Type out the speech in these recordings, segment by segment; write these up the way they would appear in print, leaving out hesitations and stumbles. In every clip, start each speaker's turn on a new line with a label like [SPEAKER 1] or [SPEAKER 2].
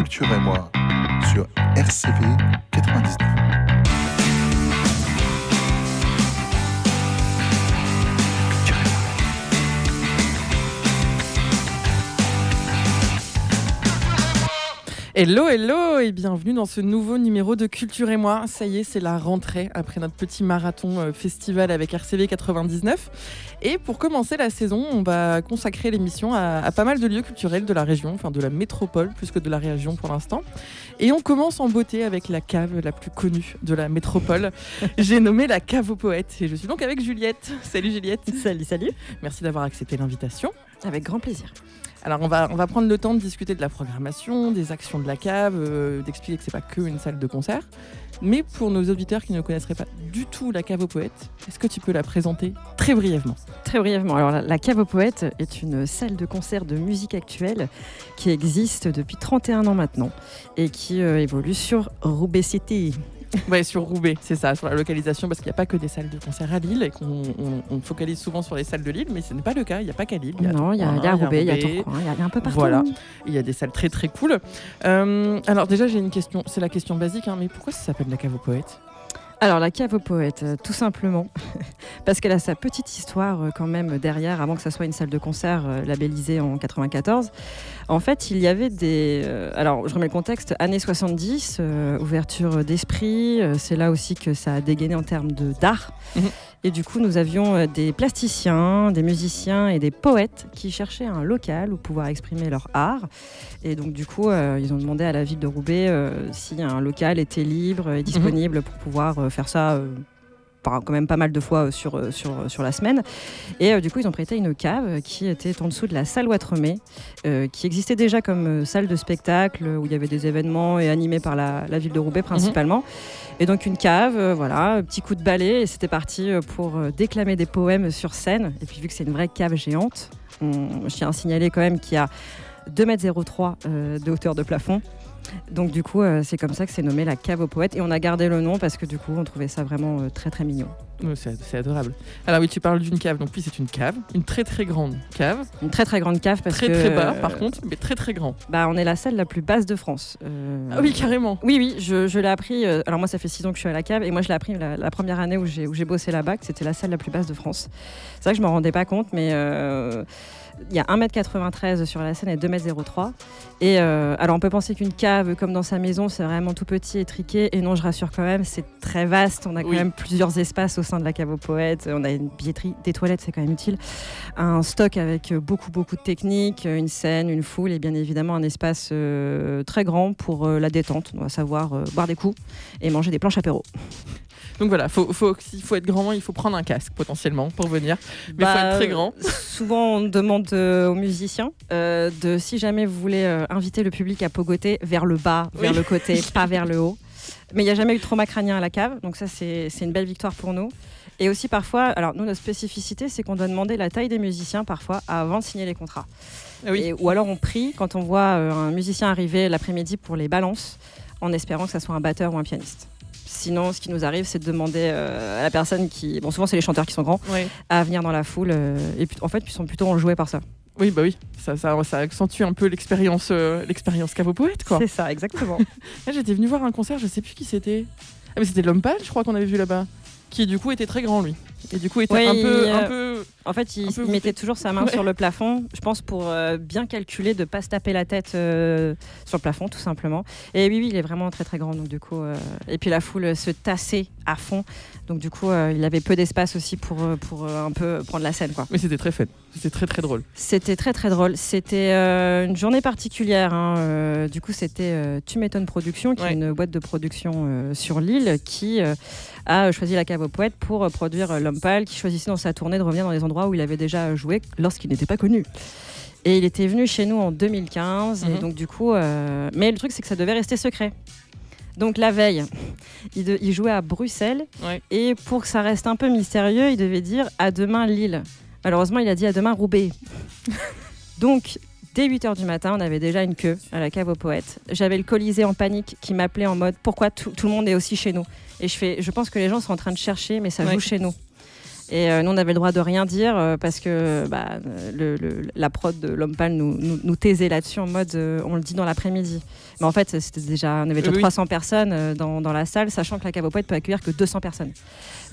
[SPEAKER 1] Culture et moi sur RCV 99.
[SPEAKER 2] Hello, hello et bienvenue dans ce nouveau numéro de Culture et moi. Ça y est, c'est la rentrée après notre petit marathon festival avec RCV 99. Et pour commencer la saison, on va consacrer l'émission à pas mal de lieux culturels de la région, enfin de la métropole plus que de la région pour l'instant. Et on commence en beauté avec la cave la plus connue de la métropole. J'ai nommé la cave aux poètes et je suis donc avec Juliette. Salut Juliette.
[SPEAKER 3] Salut.
[SPEAKER 2] Merci d'avoir accepté l'invitation.
[SPEAKER 3] Avec grand plaisir.
[SPEAKER 2] Alors on va prendre le temps de discuter de la programmation, des actions de la cave, d'expliquer que c'est pas que une salle de concert. Mais pour nos auditeurs qui ne connaisseraient pas du tout la cave aux poètes, est-ce que tu peux la présenter très brièvement ?
[SPEAKER 3] Très brièvement. Alors la cave aux poètes est une salle de concert de musique actuelle qui existe depuis 31 ans maintenant et qui évolue sur Roubaix City.
[SPEAKER 2] Ouais, sur Roubaix, c'est ça, sur la localisation, parce qu'il n'y a pas que des salles de concert à Lille et qu'on focalise souvent sur les salles de Lille, mais ce n'est pas le cas, il n'y a pas qu'à Lille.
[SPEAKER 3] Non, il y a Roubaix, il y a Tourcoing, il y a un peu partout.
[SPEAKER 2] Voilà, il y a des salles très très cool. Alors déjà, j'ai une question, c'est la question basique, mais pourquoi ça s'appelle la cave aux poètes ?
[SPEAKER 3] Alors la cave aux poètes, tout simplement, parce qu'elle a sa petite histoire quand même derrière, avant que ça soit une salle de concert labellisée en 94. En fait, il y avait des... alors, je remets le contexte, années 70, ouverture d'esprit, c'est là aussi que ça a dégainé en termes d'art. Et du coup, nous avions des plasticiens, des musiciens et des poètes qui cherchaient un local où pouvoir exprimer leur art. Et donc, du coup, ils ont demandé à la ville de Roubaix si un local était libre et disponible pour pouvoir faire ça quand même pas mal de fois sur la semaine. Et du coup, ils ont prêté une cave qui était en dessous de la salle Ouatremet, qui existait déjà comme salle de spectacle où il y avait des événements et animés par la ville de Roubaix principalement. Et donc une cave, voilà, un petit coup de balai et c'était parti pour déclamer des poèmes sur scène. Et puis vu que c'est une vraie cave géante, je tiens à signaler quand même qu'il y a 2,03 m de hauteur de plafond. Donc du coup, c'est comme ça que c'est nommé la cave aux poètes. Et on a gardé le nom parce que du coup, on trouvait ça vraiment très très mignon.
[SPEAKER 2] C'est adorable. Alors oui, tu parles d'une cave. Donc oui, c'est une cave, une très très grande cave.
[SPEAKER 3] Une très très grande cave parce
[SPEAKER 2] que... Très bas par contre, mais très très grand.
[SPEAKER 3] Bah, on est la salle la plus basse de France.
[SPEAKER 2] Ah oui, carrément.
[SPEAKER 3] Oui, je l'ai appris. Alors moi, ça fait 6 ans que je suis à la cave. Et moi, je l'ai appris la première année où j'ai bossé là-bas, que c'était la salle la plus basse de France. C'est vrai que je ne m'en rendais pas compte, mais... il y a 1,93 m sur la scène et 2,03 m. Et alors, on peut penser qu'une cave, comme dans sa maison, c'est vraiment tout petit, étriqué. Et non, je rassure quand même, c'est très vaste. On a quand même plusieurs espaces au sein de la cave aux poètes. On a une billetterie, des toilettes, c'est quand même utile. Un stock avec beaucoup de techniques, une scène, une foule et bien évidemment un espace très grand pour la détente. On va savoir boire des coups et manger des planches apéro.
[SPEAKER 2] Donc voilà, s'il faut être grand, il faut prendre un casque potentiellement pour venir. Mais il faut être très grand.
[SPEAKER 3] Souvent, on demande aux musiciens si jamais vous voulez inviter le public à pogoter vers le bas, vers le côté, pas vers le haut. Mais il n'y a jamais eu de trauma crânien à la cave, donc ça c'est une belle victoire pour nous. Et aussi parfois, alors nous notre spécificité c'est qu'on doit demander la taille des musiciens parfois avant de signer les contrats.
[SPEAKER 2] Oui.
[SPEAKER 3] Ou alors on prie quand on voit un musicien arriver l'après-midi pour les balances en espérant que ça soit un batteur ou un pianiste. Sinon, ce qui nous arrive, c'est de demander à la personne qui... Bon, souvent, c'est les chanteurs qui sont grands, à venir dans la foule. Et puis, en fait, ils sont plutôt enjoués par ça.
[SPEAKER 2] Oui, bah oui. Ça accentue un peu l'expérience cave aux poètes, quoi.
[SPEAKER 3] C'est ça, exactement.
[SPEAKER 2] Là, j'étais venue voir un concert, je sais plus qui c'était. Ah, mais c'était L'Homme Pâle, je crois qu'on avait vu là-bas. Qui, du coup, était très grand, lui. Et du coup, était un peu...
[SPEAKER 3] En fait, il mettait toujours sa main sur le plafond, je pense, pour bien calculer de ne pas se taper la tête sur le plafond, tout simplement. Et oui, il est vraiment très, très grand. Donc, du coup, et puis, la foule se tassait à fond. Donc, du coup, il avait peu d'espace aussi pour un peu prendre la scène, quoi.
[SPEAKER 2] Mais c'était très fun. C'était très, très drôle.
[SPEAKER 3] C'était très, très drôle. C'était une journée particulière. Du coup, c'était Tu m'étonnes Production, qui est une boîte de production sur Lille, qui a choisi la cave aux poètes pour produire L'Homme Pâle, qui choisissait dans sa tournée de revenir dans les endroits où il avait déjà joué lorsqu'il n'était pas connu. Et il était venu chez nous en 2015. Et donc, du coup, mais le truc, c'est que ça devait rester secret. Donc la veille, il jouait à Bruxelles et pour que ça reste un peu mystérieux, il devait dire « à demain Lille ». Malheureusement, il a dit « à demain Roubaix ». Donc, dès 8h du matin, on avait déjà une queue à la cave aux poètes. J'avais le Colisée en panique qui m'appelait en mode « pourquoi tout le monde est aussi chez nous ?» Et je pense que les gens sont en train de chercher, mais ça joue chez nous. Et nous, on avait le droit de rien dire parce que la prod de L'Homme Pâle nous taisait là-dessus en mode on le dit dans l'après-midi. Mais en fait, on avait déjà 300 personnes dans la salle, sachant que la Cave aux Poètes peut accueillir que 200 personnes.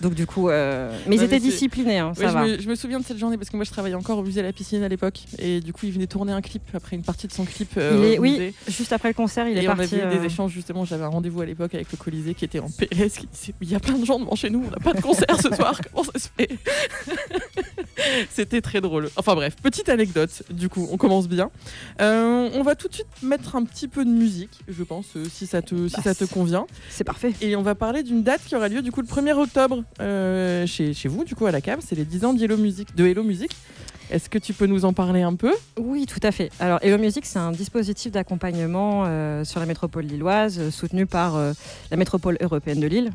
[SPEAKER 3] Donc du coup, mais ils étaient disciplinés, ça va.
[SPEAKER 2] Je me souviens de cette journée parce que moi je travaillais encore au musée de la piscine à l'époque et du coup il venait tourner un clip après une partie de son clip.
[SPEAKER 3] Oui, juste après le concert, il est parti.
[SPEAKER 2] On avait eu des échanges justement. J'avais un rendez-vous à l'époque avec le Colisée qui était en PS, qui disait il y a plein de gens devant chez nous, on n'a pas de concert ce soir, comment ça se fait? C'était très drôle. Enfin bref, petite anecdote. Du coup, on commence bien. On va tout de suite mettre un petit peu de musique, je pense, si ça te convient.
[SPEAKER 3] C'est parfait.
[SPEAKER 2] Et on va parler d'une date qui aura lieu du coup le 1er octobre chez vous, du coup à la Cave. C'est les 10 ans de Hello Music. Est-ce que tu peux nous en parler un peu ?
[SPEAKER 3] Oui, tout à fait. Alors, Hello Music, c'est un dispositif d'accompagnement sur la métropole lilloise, soutenu par la métropole européenne de Lille,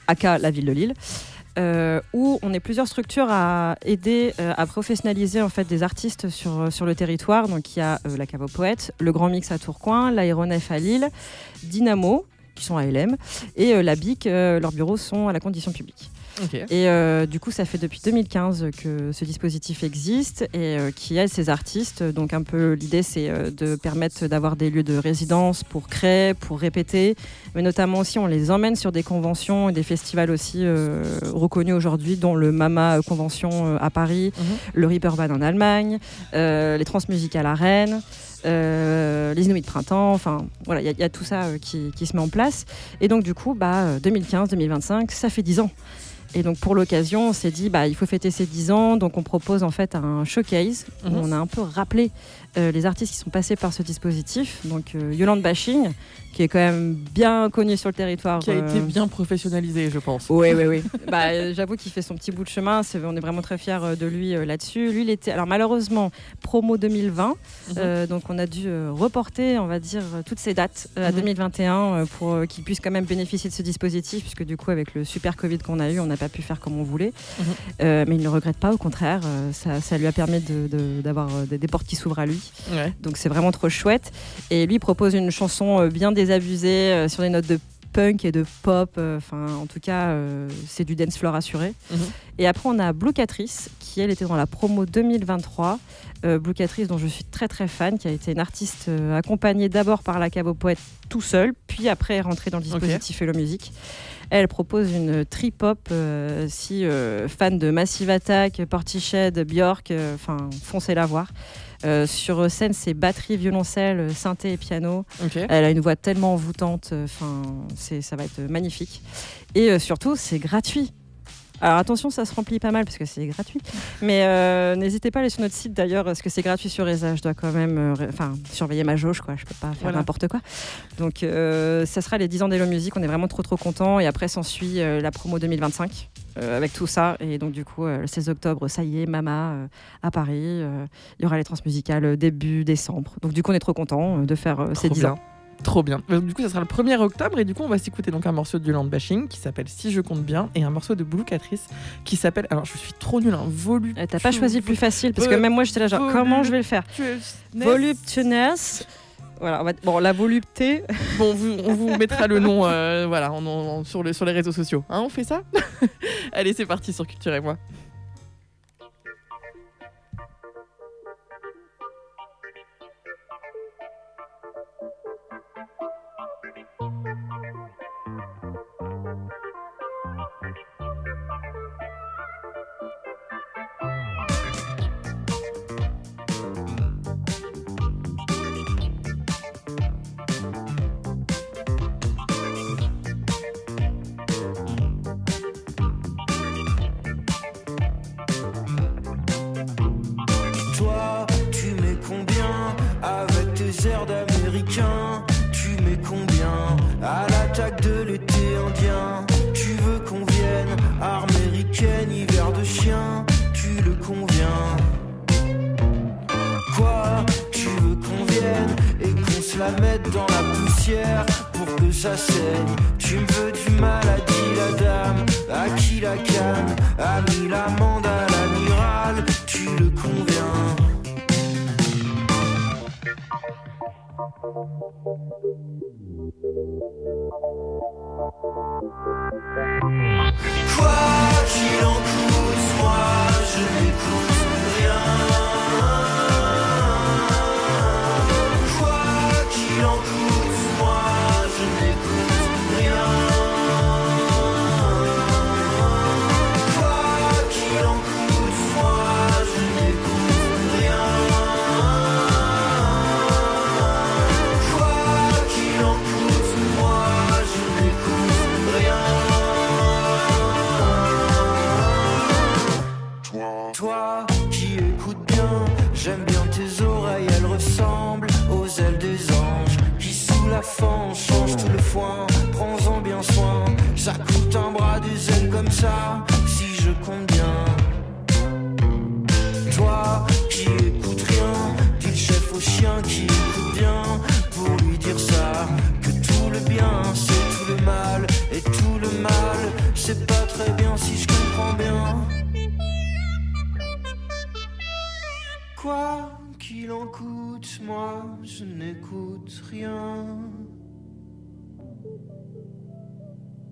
[SPEAKER 3] aka la ville de Lille. Où on est plusieurs structures à aider à professionnaliser en fait des artistes sur le territoire. Donc il y a la Cave aux Poètes, le Grand Mix à Tourcoing, l'Aéronef à Lille, Dynamo qui sont à LM et la BIC, leurs bureaux sont à la condition publique.
[SPEAKER 2] Okay.
[SPEAKER 3] Et du coup, ça fait depuis 2015 que ce dispositif existe et qui aide ces artistes. Donc un peu l'idée, c'est de permettre d'avoir des lieux de résidence pour créer, pour répéter, mais notamment aussi on les emmène sur des conventions et des festivals aussi reconnus aujourd'hui, dont le MAMA Convention à Paris, le Reeperbahn en Allemagne, les Transmusicales à Rennes. Les Inuits de printemps, enfin voilà, il y a tout ça qui se met en place. Et donc du coup, 2015-2025, ça fait 10 ans. Et donc pour l'occasion, on s'est dit il faut fêter ces 10 ans, donc on propose en fait un showcase où on a un peu rappelé les artistes qui sont passés par ce dispositif. Donc Yolande Bashing, qui est quand même bien connue sur le territoire.
[SPEAKER 2] Qui a été bien professionnalisé, je pense.
[SPEAKER 3] Oui. J'avoue qu'il fait son petit bout de chemin. On est vraiment très fiers de lui là-dessus. Lui, il était, alors malheureusement, promo 2020. Donc on a dû reporter, on va dire, toutes ces dates à 2021 pour qu'il puisse quand même bénéficier de ce dispositif, puisque du coup, avec le super Covid qu'on a eu, on n'a pas pu faire comme on voulait. Mais il ne le regrette pas, au contraire. Ça lui a permis d'avoir des portes qui s'ouvrent à lui. Ouais. Donc c'est vraiment trop chouette. Et lui propose une chanson bien désabusée sur des notes de punk et de pop. En tout cas, c'est du dance floor assuré. Et après, on a Blue Catrice, qui elle était dans la promo 2023. Blue Catrice, dont je suis très très fan, qui a été une artiste accompagnée d'abord par la Cave aux Poètes tout seul, puis après rentrée dans le dispositif Hello Music. Elle propose une trip-hop, fan de Massive Attack, Portishead, Björk, foncez la voir. Sur scène, c'est batterie, violoncelle, synthé et piano. Okay. Elle a une voix tellement envoûtante, ça va être magnifique. Et surtout, c'est gratuit. Alors attention, ça se remplit pas mal parce que c'est gratuit. Mais n'hésitez pas à aller sur notre site d'ailleurs, parce que c'est gratuit sur ESA. Je dois quand même surveiller ma jauge, quoi. Je peux pas faire n'importe quoi. Donc ça sera les 10 ans d'Hello Music. On est vraiment trop contents. Et après s'ensuit la promo 2025 avec tout ça. Et donc du coup, le 16 octobre, ça y est, Mama à Paris. Il y aura les Transmusicales début décembre. Donc du coup, on est trop contents de faire ces 10 ans.
[SPEAKER 2] Trop bien. Du coup, ça sera le 1er octobre et du coup, on va s'écouter donc un morceau de Yolande Bashing qui s'appelle Si je compte bien et un morceau de Blue Catrice qui s'appelle, alors je suis trop nulle, Voluptuous.
[SPEAKER 3] T'as pas choisi le plus facile parce que même moi j'étais là genre comment je vais le faire. Voluptuous. Voilà, la volupté.
[SPEAKER 2] Bon, on vous mettra le nom sur les réseaux sociaux. On fait ça. Allez, c'est parti sur Culture et moi.
[SPEAKER 4] Toi, tu mets combien avec tes airs d'américain? Tu mets combien à l'attaque de l'été indien? Tu veux qu'on vienne, américaine, hiver de chien? Tu le conviens? Quoi? Tu veux qu'on vienne et qu'on se la mette dans la poussière pour que ça saigne? Tu me veux du mal, a dit la dame, à qui la canne a mis l'amende à l'amiral? Tu le conviens? Quoi qu'il en coûte, moi je n'écoute rien. Quoi qu'il en coûte, moi je n'écoute rien. Quoi qu'il en coûte, moi je n'écoute rien. Quoi qu'il en coûte, moi je n'écoute rien. Toi qui écoutes bien, j'aime bien tes oreilles, elles ressemblent aux ailes des anges qui sous la fange changent tout le foin. Prends-en bien soin, ça coûte un bras des ailes comme ça, si je compte bien. Toi qui écoutes rien, dis le chef au chien qui écoute bien, pour lui dire ça, que tout le bien c'est tout le mal, et tout le mal c'est pas très bien si je comprends bien. Quoi qu'il en coûte, moi je n'écoute rien.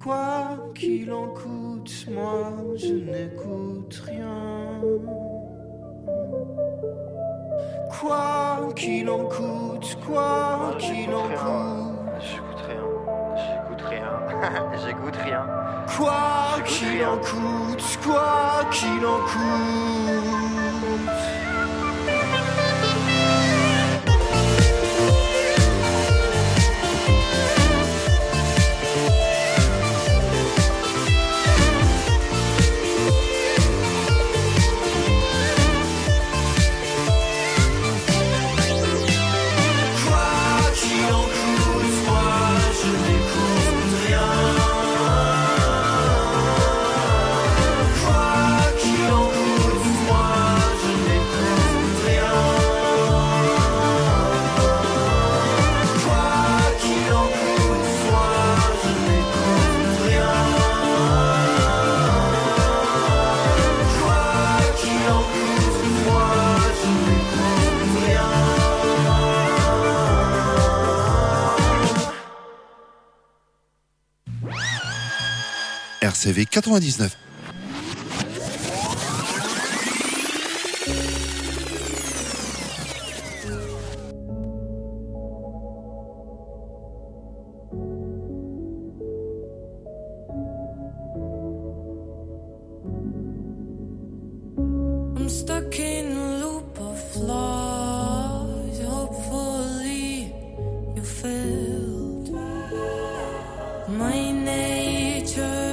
[SPEAKER 4] Quoi qu'il en coûte, moi je n'écoute rien. Quoi qu'il en coûte, quoi qu'il en coûte.
[SPEAKER 5] J'écoute rien, j'écoute rien, j'écoute rien.
[SPEAKER 4] Quoi qu'il en coûte, quoi qu'il en coûte.
[SPEAKER 1] RCV 99.
[SPEAKER 6] I'm stuck in a loop of lies. Hopefully you felt my nature.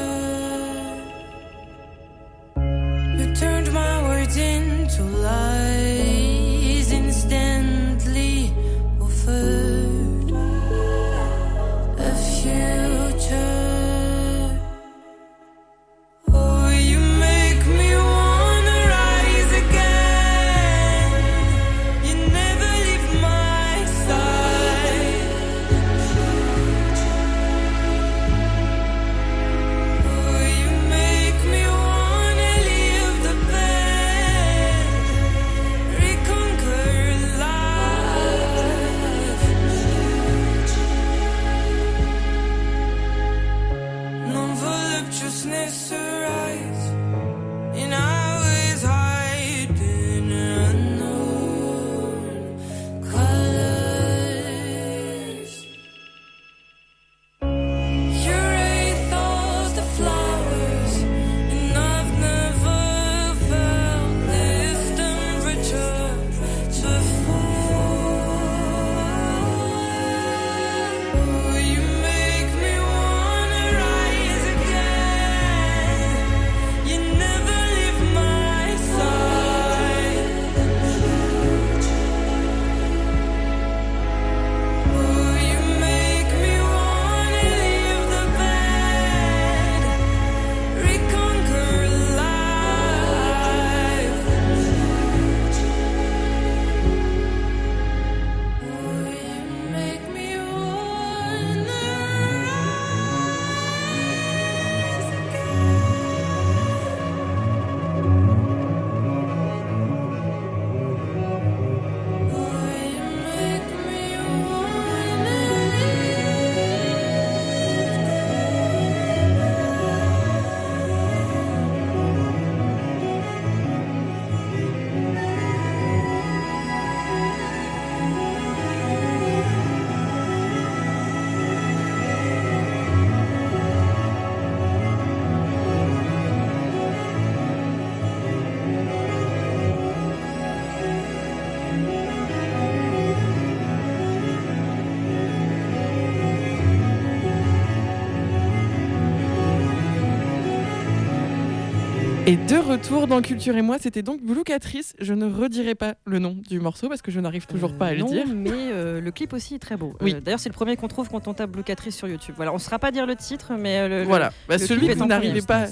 [SPEAKER 2] Et de retour dans Culture et moi, c'était donc Bloucatrice. Je ne redirai pas le nom du morceau parce que je n'arrive toujours pas à le
[SPEAKER 3] non,
[SPEAKER 2] dire.
[SPEAKER 3] Mais le clip aussi est très beau.
[SPEAKER 2] Oui.
[SPEAKER 3] D'ailleurs, c'est le premier qu'on trouve quand on tape Bloucatrice sur YouTube. Voilà, on ne saura pas dire le titre, mais
[SPEAKER 2] Voilà,
[SPEAKER 3] le
[SPEAKER 2] celui
[SPEAKER 3] clip
[SPEAKER 2] que
[SPEAKER 3] est
[SPEAKER 2] vous
[SPEAKER 3] en
[SPEAKER 2] n'arrivez
[SPEAKER 3] premier.
[SPEAKER 2] pas.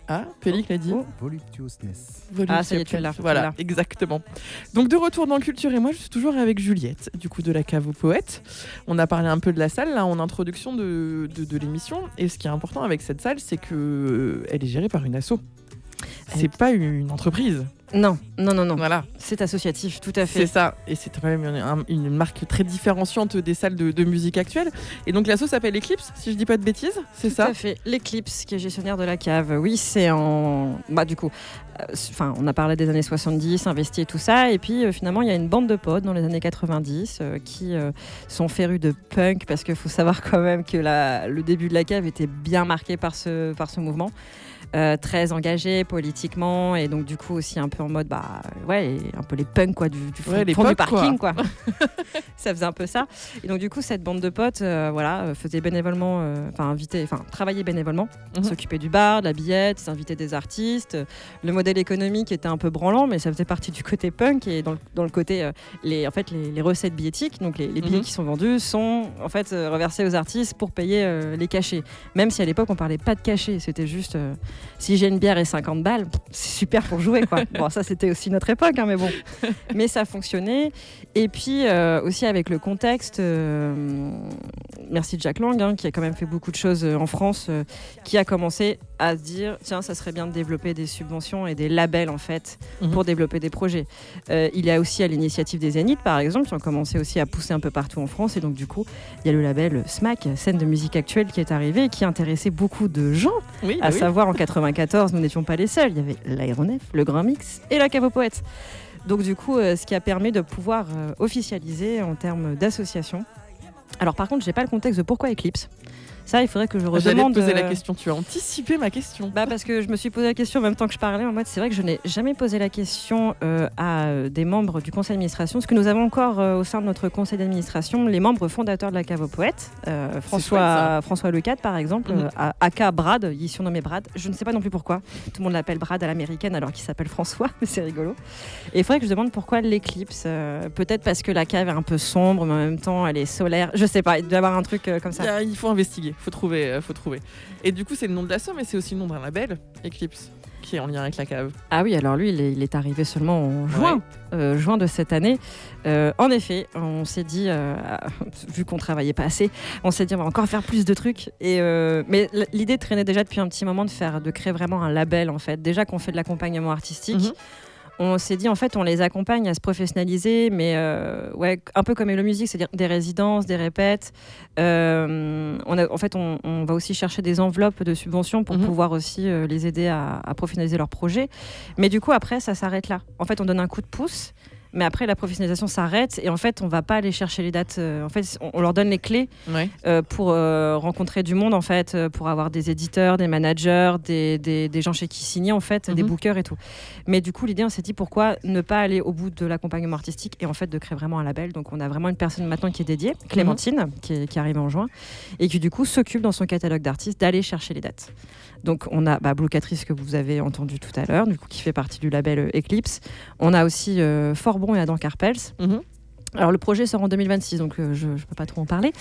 [SPEAKER 2] Ah, Pélic l'a dit.
[SPEAKER 1] Voluptuousness.
[SPEAKER 3] Ah, ça y est, tu l'as.
[SPEAKER 2] Voilà, exactement. Donc de retour dans Culture et moi, je suis toujours avec Juliette, du coup de la Cave aux Poètes. On a parlé un peu de la salle là en introduction de l'émission. Et ce qui est important avec cette salle, c'est que elle est gérée par une asso. C'est pas une entreprise.
[SPEAKER 3] Non.
[SPEAKER 2] Voilà.
[SPEAKER 3] C'est associatif, tout à
[SPEAKER 2] C'est
[SPEAKER 3] fait.
[SPEAKER 2] ça, et c'est quand même une marque très différenciante des salles de musique actuelles. Et donc l'asso s'appelle Eclipse, si je dis pas de bêtises, c'est
[SPEAKER 3] Tout
[SPEAKER 2] ça
[SPEAKER 3] à fait. L'Eclipse, qui est gestionnaire de la cave. Oui, c'est en. Bah, du coup, on a parlé des années 70, investi et tout ça. Et puis, finalement, il y a une bande de potes dans les années 90 qui sont férus de punk, parce qu'il faut savoir quand même que le début de la cave était bien marqué par ce mouvement. Très engagé politiquement, et donc du coup aussi un peu en mode un peu les punks quoi, du fond,
[SPEAKER 2] Ouais, les
[SPEAKER 3] fond du
[SPEAKER 2] potes,
[SPEAKER 3] parking quoi. Ça faisait un peu ça, et donc du coup cette bande de potes faisait bénévolement travaillait bénévolement, s'occupait du bar, de la billette, s'invitait des artistes. Le modèle économique était un peu branlant, mais ça faisait partie du côté punk, et dans le côté les recettes billettiques, donc les billets qui sont vendus sont en fait reversés aux artistes pour payer les cachets, même si à l'époque on parlait pas de cachets, c'était juste si j'ai une bière et 50 balles, c'est super pour jouer quoi. Bon, ça c'était aussi notre époque, mais bon. Mais ça fonctionnait. Et puis aussi avec le contexte, merci Jack Lang, qui a quand même fait beaucoup de choses en France, qui a commencé à se dire tiens, ça serait bien de développer des subventions et des labels en fait pour développer des projets. Il y a aussi à l'initiative des Zéniths par exemple, qui ont commencé aussi à pousser un peu partout en France, et donc du coup il y a le label SMAC, scène de musique actuelle, qui est arrivé et qui intéressait beaucoup de gens, savoir en 94, nous n'étions pas les seuls. Il y avait l'Aéronef, le Grand Mix et la Cave aux Poètes. Donc du coup, ce qui a permis de pouvoir officialiser en termes d'association. Alors par contre, j'ai pas le contexte de pourquoi Eclipse. Ça, il faudrait que je redemande.
[SPEAKER 2] J'allais te poser la question, tu as anticipé ma question.
[SPEAKER 3] Parce que je me suis posé la question en même temps que je parlais, en mode c'est vrai que je n'ai jamais posé la question à des membres du conseil d'administration, parce que nous avons encore au sein de notre conseil d'administration les membres fondateurs de la Cave aux Poètes, François Lecade par exemple, aka Brad, il est surnommé Brad, je ne sais pas non plus pourquoi, tout le monde l'appelle Brad à l'américaine alors qu'il s'appelle François, mais c'est rigolo. Et il faudrait que je demande pourquoi l'Eclipse, peut-être parce que la cave est un peu sombre, mais en même temps elle est solaire, je sais pas, il doit y avoir un truc comme ça.
[SPEAKER 2] Il faut investiguer. Faut trouver. Et du coup, c'est le nom de l'asso, mais c'est aussi le nom d'un label, Eclipse, qui est en lien avec la cave.
[SPEAKER 3] Ah oui, alors lui, il est arrivé seulement en juin de cette année. En effet, on s'est dit, vu qu'on travaillait pas assez, on s'est dit on va encore faire plus de trucs. Mais l'idée traînait déjà depuis un petit moment de créer vraiment un label en fait. Déjà qu'on fait de l'accompagnement artistique. On s'est dit, en fait, on les accompagne à se professionnaliser, mais un peu comme Hello Music, c'est-à-dire des résidences, des répètes. On va aussi chercher des enveloppes de subventions pour pouvoir aussi les aider à professionnaliser leurs projets. Mais du coup, après, ça s'arrête là. En fait, on donne un coup de pouce. Mais après, la professionnalisation s'arrête, et en fait, on va pas aller chercher les dates. En fait, on leur donne les clés pour rencontrer du monde, en fait, pour avoir des éditeurs, des managers, des gens chez qui signer, en fait, des bookers et tout. Mais du coup, l'idée, on s'est dit pourquoi ne pas aller au bout de l'accompagnement artistique et en fait de créer vraiment un label. Donc, on a vraiment une personne maintenant qui est dédiée, Clémentine, qui est arrivée en juin, et qui du coup s'occupe dans son catalogue d'artistes d'aller chercher les dates. Donc, on a Bloucatrice que vous avez entendu tout à l'heure, du coup, qui fait partie du label Eclipse. On a aussi Forbon et Adam Carpels. Alors, le projet sort en 2026, donc je ne peux pas trop en parler.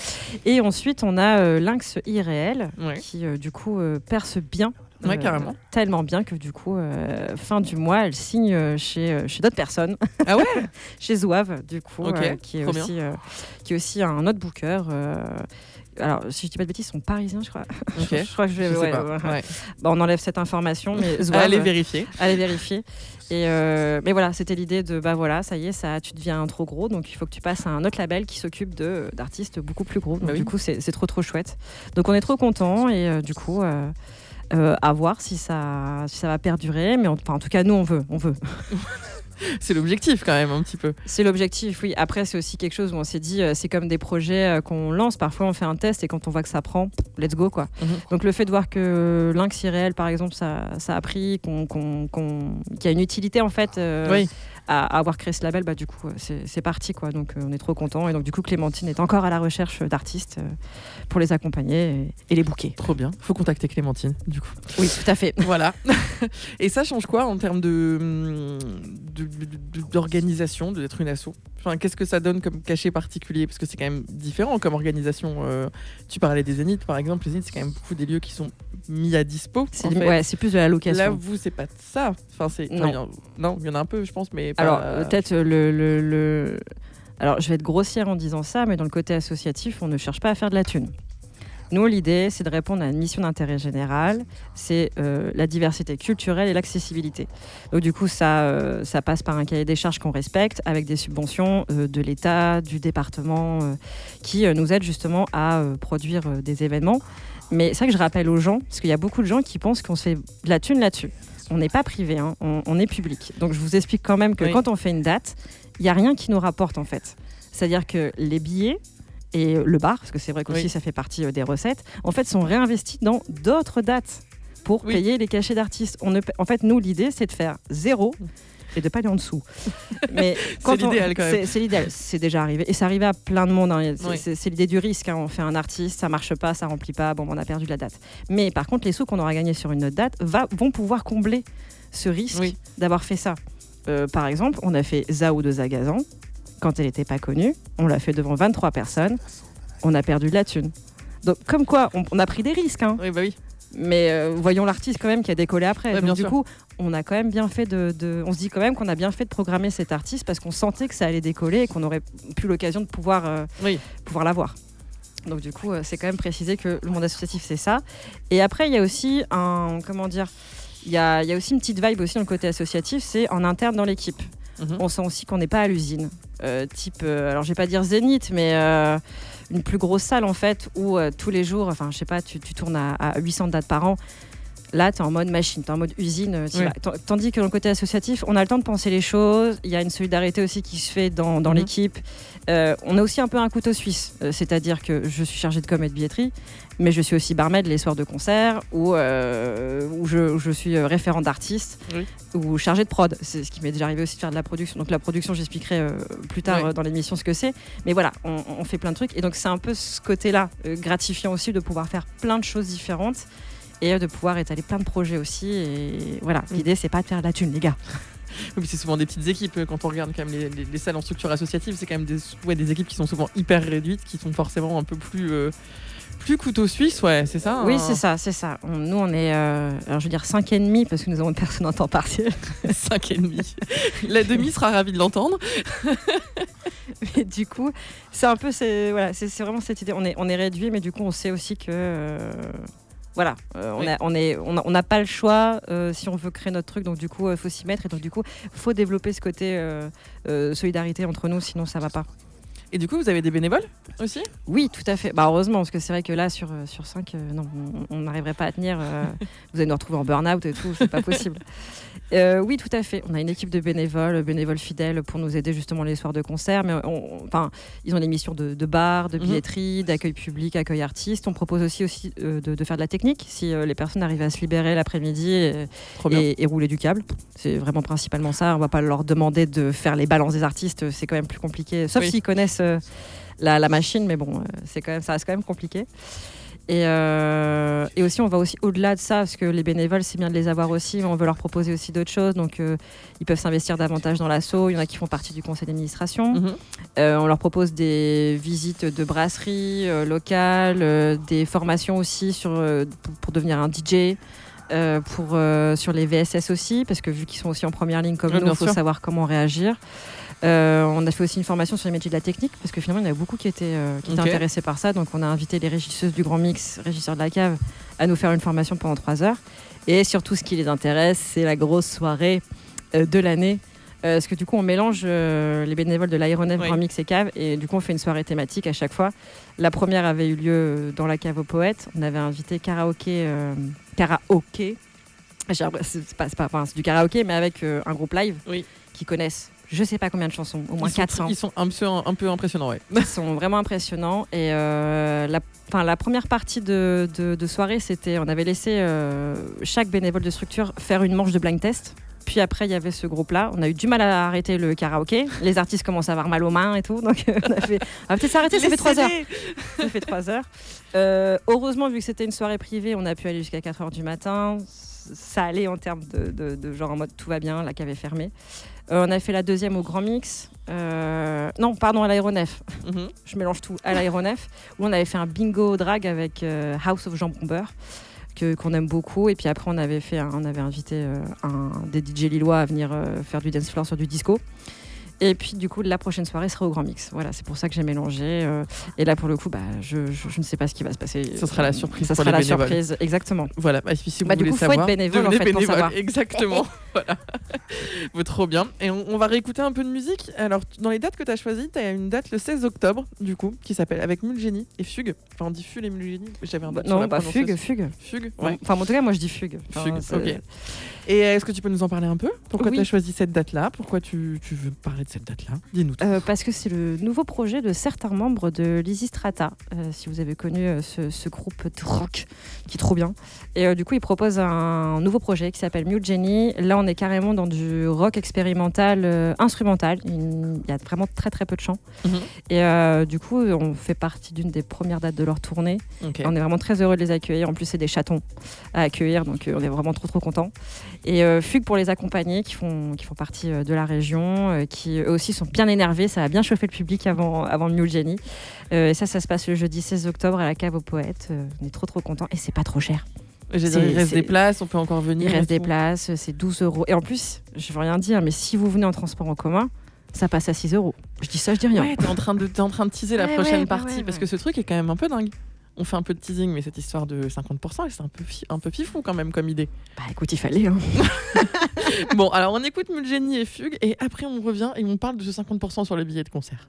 [SPEAKER 3] Et ensuite, on a Lynx IRL, qui, du coup, perce bien.
[SPEAKER 2] Carrément.
[SPEAKER 3] Tellement bien que, du coup, fin du mois, elle signe chez d'autres personnes.
[SPEAKER 2] Ah ouais
[SPEAKER 3] Chez Zouave, du coup, qui est aussi un autre booker. Alors, si je dis pas de bêtises, ils sont parisiens, je crois.
[SPEAKER 2] Okay.
[SPEAKER 3] je crois que je vais.
[SPEAKER 2] Ouais.
[SPEAKER 3] On enlève cette information, mais Zouave,
[SPEAKER 2] allez vérifier.
[SPEAKER 3] Et mais voilà, c'était l'idée de ça y est, tu deviens trop gros, donc il faut que tu passes à un autre label qui s'occupe d'artistes beaucoup plus gros. Donc du coup, c'est trop chouette. Donc on est trop contents, et du coup, à voir si ça va perdurer. Mais en tout cas, nous, on veut.
[SPEAKER 2] C'est l'objectif quand même un petit peu.
[SPEAKER 3] C'est l'objectif, oui. Après, c'est aussi quelque chose où on s'est dit, c'est comme des projets qu'on lance. Parfois, on fait un test et quand on voit que ça prend, let's go quoi. Donc le fait de voir que Lynx IRL, par exemple, ça a pris, qu'il y a une utilité en fait à avoir créé ce label, du coup, c'est parti, quoi. Donc, on est trop contents. Et donc, du coup, Clémentine est encore à la recherche d'artistes pour les accompagner et les booker.
[SPEAKER 2] Trop bien. Faut contacter Clémentine, du coup.
[SPEAKER 3] Oui, tout à fait.
[SPEAKER 2] Voilà. Et ça change quoi en termes d'organisation, d'être une asso? Enfin, qu'est-ce que ça donne comme cachet particulier? Parce que c'est quand même différent comme organisation. Tu parlais des Zéniths, par exemple. Les Zéniths, c'est quand même beaucoup des lieux qui sont mis à dispo.
[SPEAKER 3] C'est plus de la location.
[SPEAKER 2] Là, vous, c'est pas ça. Enfin, non, il y en a un peu, je pense, mais pas...
[SPEAKER 3] Alors, peut-être Alors, je vais être grossière en disant ça, mais dans le côté associatif, on ne cherche pas à faire de la thune. Nous, l'idée, c'est de répondre à une mission d'intérêt général, c'est la diversité culturelle et l'accessibilité. Donc du coup, ça passe par un cahier des charges qu'on respecte, avec des subventions de l'État, du département, qui nous aident justement à produire des événements. Mais c'est vrai que je rappelle aux gens, parce qu'il y a beaucoup de gens qui pensent qu'on se fait de la thune là-dessus. On n'est pas privé, hein, on est public. Donc je vous explique quand même que quand on fait une date, il n'y a rien qui nous rapporte en fait. C'est-à-dire que les billets et le bar, parce que c'est vrai qu'aussi ça fait partie des recettes, en fait sont réinvestis dans d'autres dates pour payer les cachets d'artistes. En fait, nous, l'idée, c'est de faire 0 et de pas aller en dessous. Mais
[SPEAKER 2] c'est l'idéal quand même.
[SPEAKER 3] C'est l'idéal, c'est déjà arrivé. Et c'est arrivé à plein de monde. Hein. C'est l'idée du risque. Hein. On fait un artiste, ça marche pas, ça remplit pas, on a perdu la date. Mais par contre, les sous qu'on aura gagnés sur une autre date vont pouvoir combler ce risque d'avoir fait ça. Par exemple, on a fait Zao de Zagazan. Quand elle n'était pas connue, on l'a fait devant 23 personnes. On a perdu de la thune. Donc, comme quoi, on a pris des risques. Hein.
[SPEAKER 2] Oui, bah oui.
[SPEAKER 3] Mais voyons l'artiste quand même qui a décollé après.
[SPEAKER 2] Ouais,
[SPEAKER 3] donc du coup, on a quand même bien fait on se dit quand même qu'on a bien fait de programmer cet artiste parce qu'on sentait que ça allait décoller et qu'on aurait plus l'occasion de pouvoir l'avoir. Donc du coup, c'est quand même précisé que le monde associatif, c'est ça. Et après, il y a aussi il y a aussi une petite vibe aussi dans le côté associatif, c'est en interne dans l'équipe. On sent aussi qu'on n'est pas à l'usine. Alors je vais pas dire Zénith, mais une plus grosse salle en fait où tous les jours, enfin je sais pas, tu tournes à 800 dates par an. Là, tu es en mode machine, tu es en mode usine. Tandis que dans le côté associatif, on a le temps de penser les choses. Il y a une solidarité aussi qui se fait dans l'équipe. On a aussi un peu un couteau suisse. C'est-à-dire que je suis chargée de com et de billetterie, mais je suis aussi barmaid les soirs de concert où je suis référent d'artiste ou chargée de prod. C'est ce qui m'est déjà arrivé aussi de faire de la production. Donc la production, j'expliquerai plus tard dans l'émission ce que c'est. Mais voilà, on fait plein de trucs. Et donc c'est un peu ce côté-là gratifiant aussi de pouvoir faire plein de choses différentes. Et de pouvoir étaler plein de projets aussi. Et voilà, l'idée, c'est pas de faire de la thune, les gars.
[SPEAKER 2] Oui, c'est souvent des petites équipes. Quand on regarde quand même les salles en structure associative, c'est quand même des équipes qui sont souvent hyper réduites, qui sont forcément un peu plus couteau suisse, c'est ça.
[SPEAKER 3] Oui, c'est ça. Nous, on est, alors je veux dire 5,5 parce que nous avons une personne en temps partiel.
[SPEAKER 2] 5,5. La demi sera ravie de l'entendre.
[SPEAKER 3] Mais du coup, c'est un peu, c'est vraiment cette idée. On est réduit, mais du coup, on sait aussi que... on n'a pas le choix si on veut créer notre truc, donc du coup il faut s'y mettre et donc du coup il faut développer ce côté solidarité entre nous, sinon ça va pas.
[SPEAKER 2] Et du coup vous avez des bénévoles aussi? Oui,
[SPEAKER 3] tout à fait, heureusement, parce que c'est vrai que là sur 5 non, on n'arriverait pas à tenir. Vous allez nous retrouver en burn-out et tout, c'est pas possible. Oui, tout à fait, on a une équipe de bénévoles fidèles pour nous aider justement les soirs de concert, mais ils ont des missions de bar, de billetterie, d'accueil public, accueil artiste. On propose aussi de faire de la technique si les personnes arrivent à se libérer l'après-midi et rouler du câble. C'est vraiment principalement ça. On va pas leur demander de faire les balances des artistes, c'est quand même plus compliqué, sauf s'ils connaissent la machine, mais bon, ça reste quand même compliqué. Et aussi, on va aussi au-delà de ça, parce que les bénévoles, c'est bien de les avoir aussi, mais on veut leur proposer aussi d'autres choses. Donc, ils peuvent s'investir davantage dans l'asso. Il y en a qui font partie du conseil d'administration. On leur propose des visites de brasseries locales, des formations aussi pour devenir un DJ. Sur les VSS aussi, parce que vu qu'ils sont aussi en première ligne comme nous, il faut savoir comment réagir. On a fait aussi une formation sur les métiers de la technique, parce que finalement il y en a beaucoup qui étaient intéressés par ça, donc on a invité les régisseuses du Grand Mix, régisseurs de la cave, à nous faire une formation pendant 3 heures. Et surtout ce qui les intéresse, c'est la grosse soirée de l'année, parce que du coup on mélange les bénévoles de l'aéronef, Grand Mix et cave, et du coup on fait une soirée thématique à chaque fois. La première avait eu lieu dans la cave aux poètes. On avait invité karaoké, c'est du karaoké, mais avec un groupe live qui connaissent je sais pas combien de chansons, au moins 400.
[SPEAKER 2] Ils sont un peu impressionnants,
[SPEAKER 3] Ils sont vraiment impressionnants. Et la première partie de soirée, on avait laissé chaque bénévole de structure faire une manche de blind test, puis après, il y avait ce groupe-là. On a eu du mal à arrêter le karaoké. Les artistes commencent à avoir mal aux mains et tout. Donc, on a fait, on va peut-être s'arrêter, ça fait 3 heures. Ça fait 3 heures. Heureusement, vu que c'était une soirée privée, on a pu aller jusqu'à 4 heures du matin. Ça allait en termes de genre en mode tout va bien, la cave est fermée. On a fait la deuxième au Grand Mix. Non, pardon, à l'Aéronef. Je mélange tout. À l'Aéronef, où on avait fait un bingo drag avec House of Jean Bomber. Qu'on aime beaucoup, et puis après on avait invité des DJ lillois à venir faire du dance floor sur du disco, et puis du coup la prochaine soirée sera au Grand Mix. Voilà, c'est pour ça que j'ai mélangé, et là pour le coup je ne sais pas ce qui va se passer.
[SPEAKER 2] Ça sera la surprise.
[SPEAKER 3] Ça
[SPEAKER 2] pour
[SPEAKER 3] sera
[SPEAKER 2] les
[SPEAKER 3] la
[SPEAKER 2] bénévoles.
[SPEAKER 3] surprise, exactement.
[SPEAKER 2] Voilà, si vous
[SPEAKER 3] du
[SPEAKER 2] voulez
[SPEAKER 3] coup
[SPEAKER 2] savoir,
[SPEAKER 3] faut être bénévole en
[SPEAKER 2] devenez
[SPEAKER 3] fait pour savoir.
[SPEAKER 2] Exactement. Voilà. Trop bien. Et on va réécouter un peu de musique. Alors dans les dates que tu as choisies, tu as une date le 16 octobre du coup qui s'appelle Avec Mulgeny et Fugue. Enfin on dit Fugue et Mulgeny. J'avais un doute sur la prononciation.
[SPEAKER 3] Fugue.
[SPEAKER 2] Ouais.
[SPEAKER 3] Enfin en tout cas moi je dis Fugue. Enfin,
[SPEAKER 2] Fugue. Ok. Et est-ce que tu peux nous en parler un peu? Pourquoi
[SPEAKER 3] Oui.
[SPEAKER 2] tu as choisi cette date-là? Pourquoi tu veux parler de cette date-là? Dis-nous tout.
[SPEAKER 3] Parce que c'est le nouveau projet de certains membres de Lizzy Strata, si vous avez connu ce groupe de rock qui est trop bien. Et du coup, ils proposent un nouveau projet qui s'appelle Mulgeny. Là, on est carrément dans du rock expérimental, instrumental. Il y a vraiment très très peu de chants. Et du coup, on fait partie d'une des premières dates de leur tournée.
[SPEAKER 2] Okay.
[SPEAKER 3] On est vraiment très heureux de les accueillir. En plus, c'est des chatons à accueillir, donc on est vraiment trop contents. Et Fugue pour les accompagner, qui font partie de la région, qui eux aussi sont bien énervés. Ça a bien chauffé le public avant Mulgeny. Et ça se passe le jeudi 16 octobre à la Cave aux Poètes. On est trop contents et c'est pas trop cher.
[SPEAKER 2] Il reste des places, on peut encore venir.
[SPEAKER 3] Il reste des places, c'est 12 €. Et en plus, je veux rien dire, mais si vous venez en transport en commun, ça passe à 6 €. Je dis ça, je dis rien.
[SPEAKER 2] Ouais, t'es en train de teaser la prochaine partie,
[SPEAKER 3] ouais.
[SPEAKER 2] parce que ce truc est quand même un peu dingue. On fait un peu de teasing, mais cette histoire de 50%, c'est un peu fifou quand même comme idée.
[SPEAKER 3] Bah écoute, il fallait. Hein.
[SPEAKER 2] Bon, alors on écoute Mulgeny et Fugue, et après on revient et on parle de ce 50% sur les billets de concert.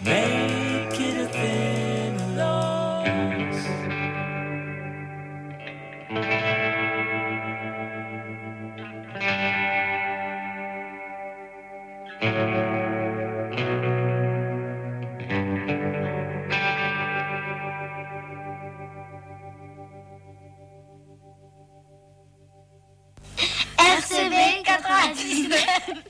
[SPEAKER 4] make it a thin loss.
[SPEAKER 7] RCV 99.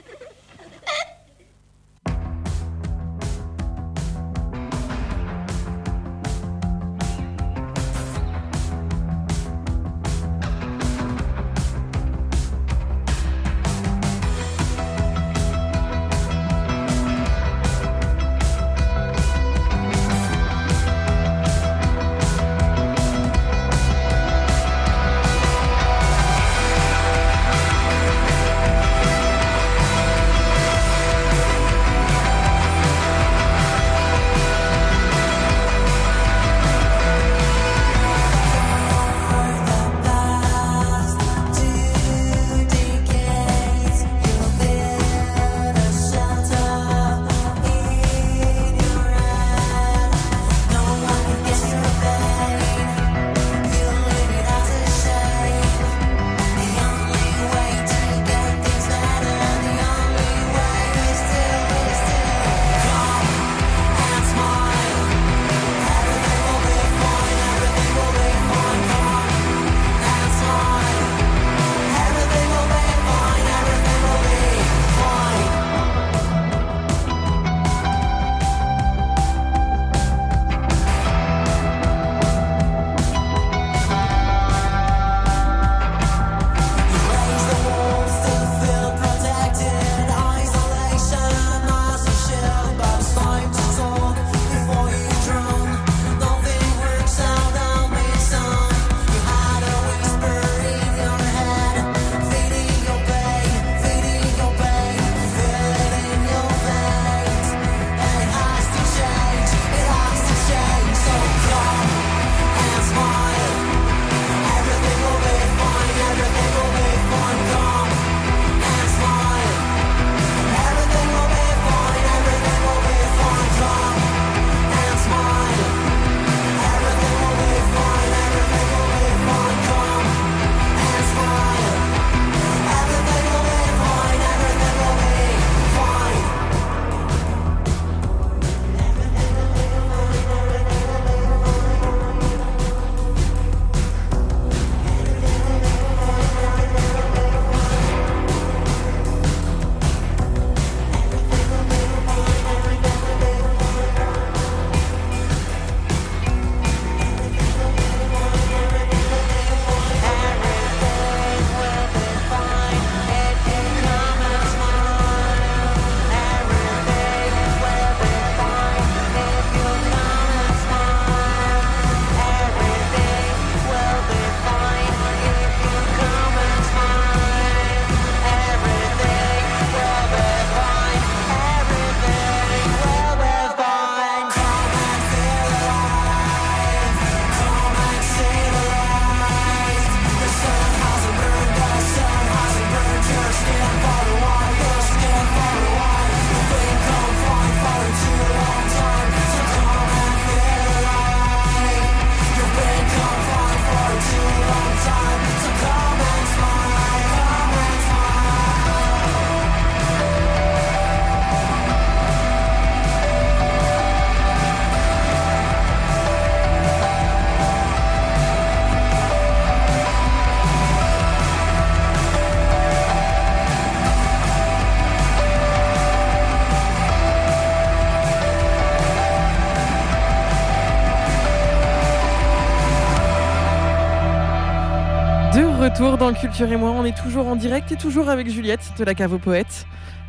[SPEAKER 2] retour dans Culture et moi, on est toujours en direct et toujours avec Juliette de la Cave aux Poètes.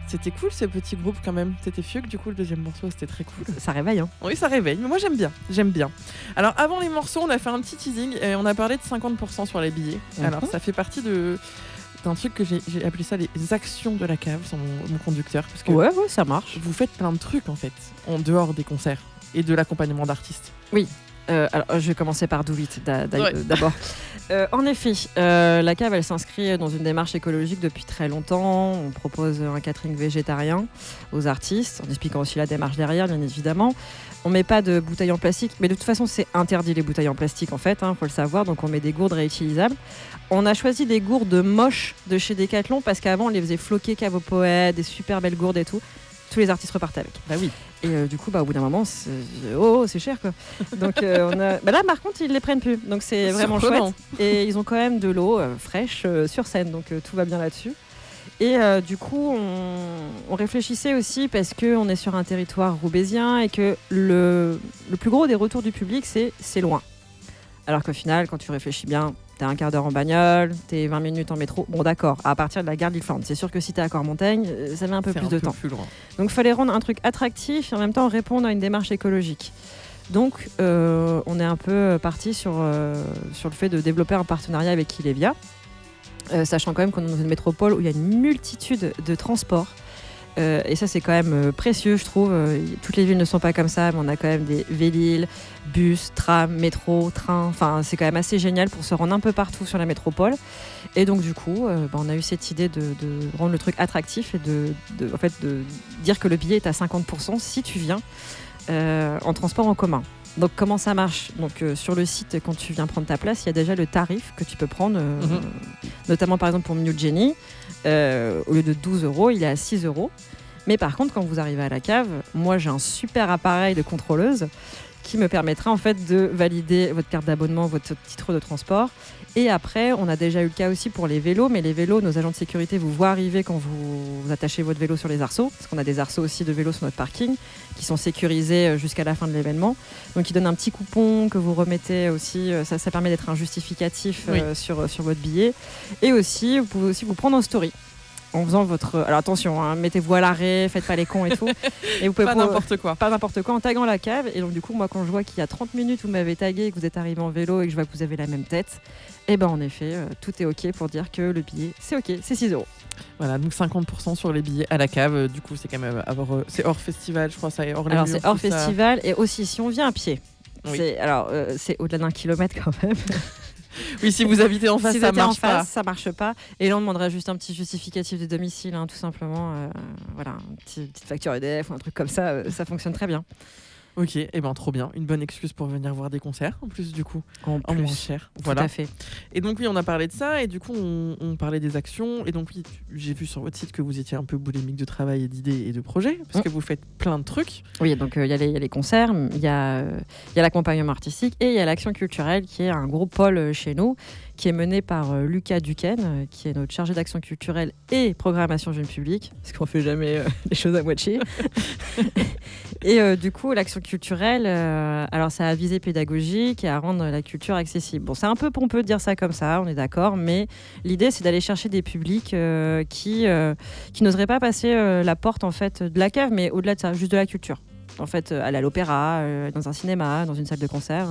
[SPEAKER 2] C'était cool ce petit groupe quand même, c'était fugue du coup le deuxième morceau, c'était très cool.
[SPEAKER 3] Ça réveille hein.
[SPEAKER 2] Oui ça réveille, mais moi j'aime bien. Alors avant les morceaux on a fait un petit teasing et on a parlé de 50% sur les billets. Alors ça fait partie d'un truc que j'ai appelé ça les actions de la cave sans mon conducteur. Parce que
[SPEAKER 3] ouais ça marche.
[SPEAKER 2] Vous faites plein de trucs en fait, en dehors des concerts et de l'accompagnement d'artistes.
[SPEAKER 3] Oui. Alors, je vais commencer par Douvit
[SPEAKER 2] Ouais.
[SPEAKER 3] d'abord. En effet, la cave, elle s'inscrit dans une démarche écologique depuis très longtemps. On propose un catering végétarien aux artistes, en expliquant aussi la démarche derrière, bien évidemment. On met pas de bouteilles en plastique, mais de toute façon, c'est interdit les bouteilles en plastique, en fait, faut le savoir. Donc, on met des gourdes réutilisables. On a choisi des gourdes moches de chez Decathlon parce qu'avant, on les faisait floquer cave aux poètes, des super belles gourdes et tout. Tous les artistes repartaient avec.
[SPEAKER 2] Bah oui.
[SPEAKER 3] Et du coup, au bout d'un moment, c'est cher, quoi. Donc, là, par contre, ils les prennent plus. Donc, c'est vraiment
[SPEAKER 2] Surprenant.
[SPEAKER 3] chouette. Et ils ont quand même de l'eau fraîche sur scène. Donc, tout va bien là-dessus. Et du coup, on réfléchissait aussi parce qu'on est sur un territoire roubaisien et que le plus gros des retours du public, c'est loin. Alors qu'au final, quand tu réfléchis bien, t'es un quart d'heure en bagnole, t'es 20 minutes en métro. Bon, d'accord, à partir de la gare de l'Île-Flandre. C'est sûr que si t'es à Cormontagne, ça met un peu
[SPEAKER 2] C'est
[SPEAKER 3] plus
[SPEAKER 2] un
[SPEAKER 3] de
[SPEAKER 2] peu
[SPEAKER 3] temps.
[SPEAKER 2] plus loin.
[SPEAKER 3] Donc, il fallait rendre un truc attractif et en même temps répondre à une démarche écologique. Donc, on est un peu parti sur le fait de développer un partenariat avec Ilevia, sachant quand même qu'on est dans une métropole où il y a une multitude de transports. Et ça, c'est quand même précieux, je trouve. Toutes les villes ne sont pas comme ça, mais on a quand même des Vélil, bus, tram, métro, train. Enfin, c'est quand même assez génial pour se rendre un peu partout sur la métropole. Et donc, du coup, on a eu cette idée de rendre le truc attractif et de dire que le billet est à 50% si tu viens en transport en commun. Donc, comment ça marche ? Donc, sur le site, quand tu viens prendre ta place, il y a déjà le tarif que tu peux prendre, notamment par exemple pour New Jenny. Au lieu de 12 €, il est à 6 €. Mais par contre, quand vous arrivez à la cave, moi j'ai un super appareil de contrôleuse qui me permettra en fait de valider votre carte d'abonnement, votre titre de transport. Et après, on a déjà eu le cas aussi pour les vélos, mais les vélos, nos agents de sécurité vous voient arriver quand vous attachez votre vélo sur les arceaux, parce qu'on a des arceaux aussi de vélos sur notre parking qui sont sécurisés jusqu'à la fin de l'événement. Donc ils donnent un petit coupon que vous remettez aussi, ça permet d'être un justificatif sur votre billet. Et aussi, vous pouvez aussi vous prendre en story. En faisant votre... Alors attention, mettez-vous à l'arrêt, faites pas les cons et tout. Et vous pouvez
[SPEAKER 2] Pas n'importe quoi.
[SPEAKER 3] Pas n'importe quoi, en taguant la cave. Et donc du coup, moi quand je vois qu'il y a 30 minutes, vous m'avez tagué et que vous êtes arrivé en vélo et que je vois que vous avez la même tête, et ben en effet, tout est ok pour dire que le billet, c'est ok, c'est 6 €.
[SPEAKER 2] Voilà, donc 50% sur les billets à la cave. Du coup, c'est quand même c'est hors festival, je crois, ça est hors les
[SPEAKER 3] Alors
[SPEAKER 2] murs,
[SPEAKER 3] c'est hors
[SPEAKER 2] tout ça.
[SPEAKER 3] festival et aussi si on vient à pied.
[SPEAKER 2] Oui.
[SPEAKER 3] C'est au-delà d'1 kilomètre quand même.
[SPEAKER 2] Oui, si vous habitez en face,
[SPEAKER 3] Si vous
[SPEAKER 2] ça
[SPEAKER 3] êtes
[SPEAKER 2] marche
[SPEAKER 3] en face,
[SPEAKER 2] pas.
[SPEAKER 3] ça marche pas. Et là, on demanderait juste un petit justificatif de domicile, tout simplement. Voilà, une petite facture EDF ou un truc comme ça, ça fonctionne très bien.
[SPEAKER 2] Ok, et ben trop bien. Une bonne excuse pour venir voir des concerts en plus du coup.
[SPEAKER 3] En
[SPEAKER 2] En moins
[SPEAKER 3] plus,
[SPEAKER 2] cher.
[SPEAKER 3] tout
[SPEAKER 2] Voilà.
[SPEAKER 3] à fait.
[SPEAKER 2] Et donc oui, on a parlé de ça et du coup on parlait des actions et donc oui, j'ai vu sur votre site que vous étiez un peu boulimique de travail et d'idées et de projets parce que vous faites plein de trucs.
[SPEAKER 3] Oui, donc il y a les concerts, il y a l'accompagnement artistique et il y a l'action culturelle qui est un gros pôle chez nous, qui est mené par Lucas Duquesne, qui est notre chargé d'action culturelle et programmation jeune public, parce qu'on fait jamais les choses à moitié. Et du coup, l'action culturelle, alors ça a visé pédagogique et à rendre la culture accessible. Bon, c'est un peu pompeux de dire ça comme ça, on est d'accord, mais l'idée c'est d'aller chercher des publics qui n'oseraient pas passer la porte en fait de la cave, mais au-delà de ça, juste de la culture. En fait, aller à l'opéra, dans un cinéma, dans une salle de concert.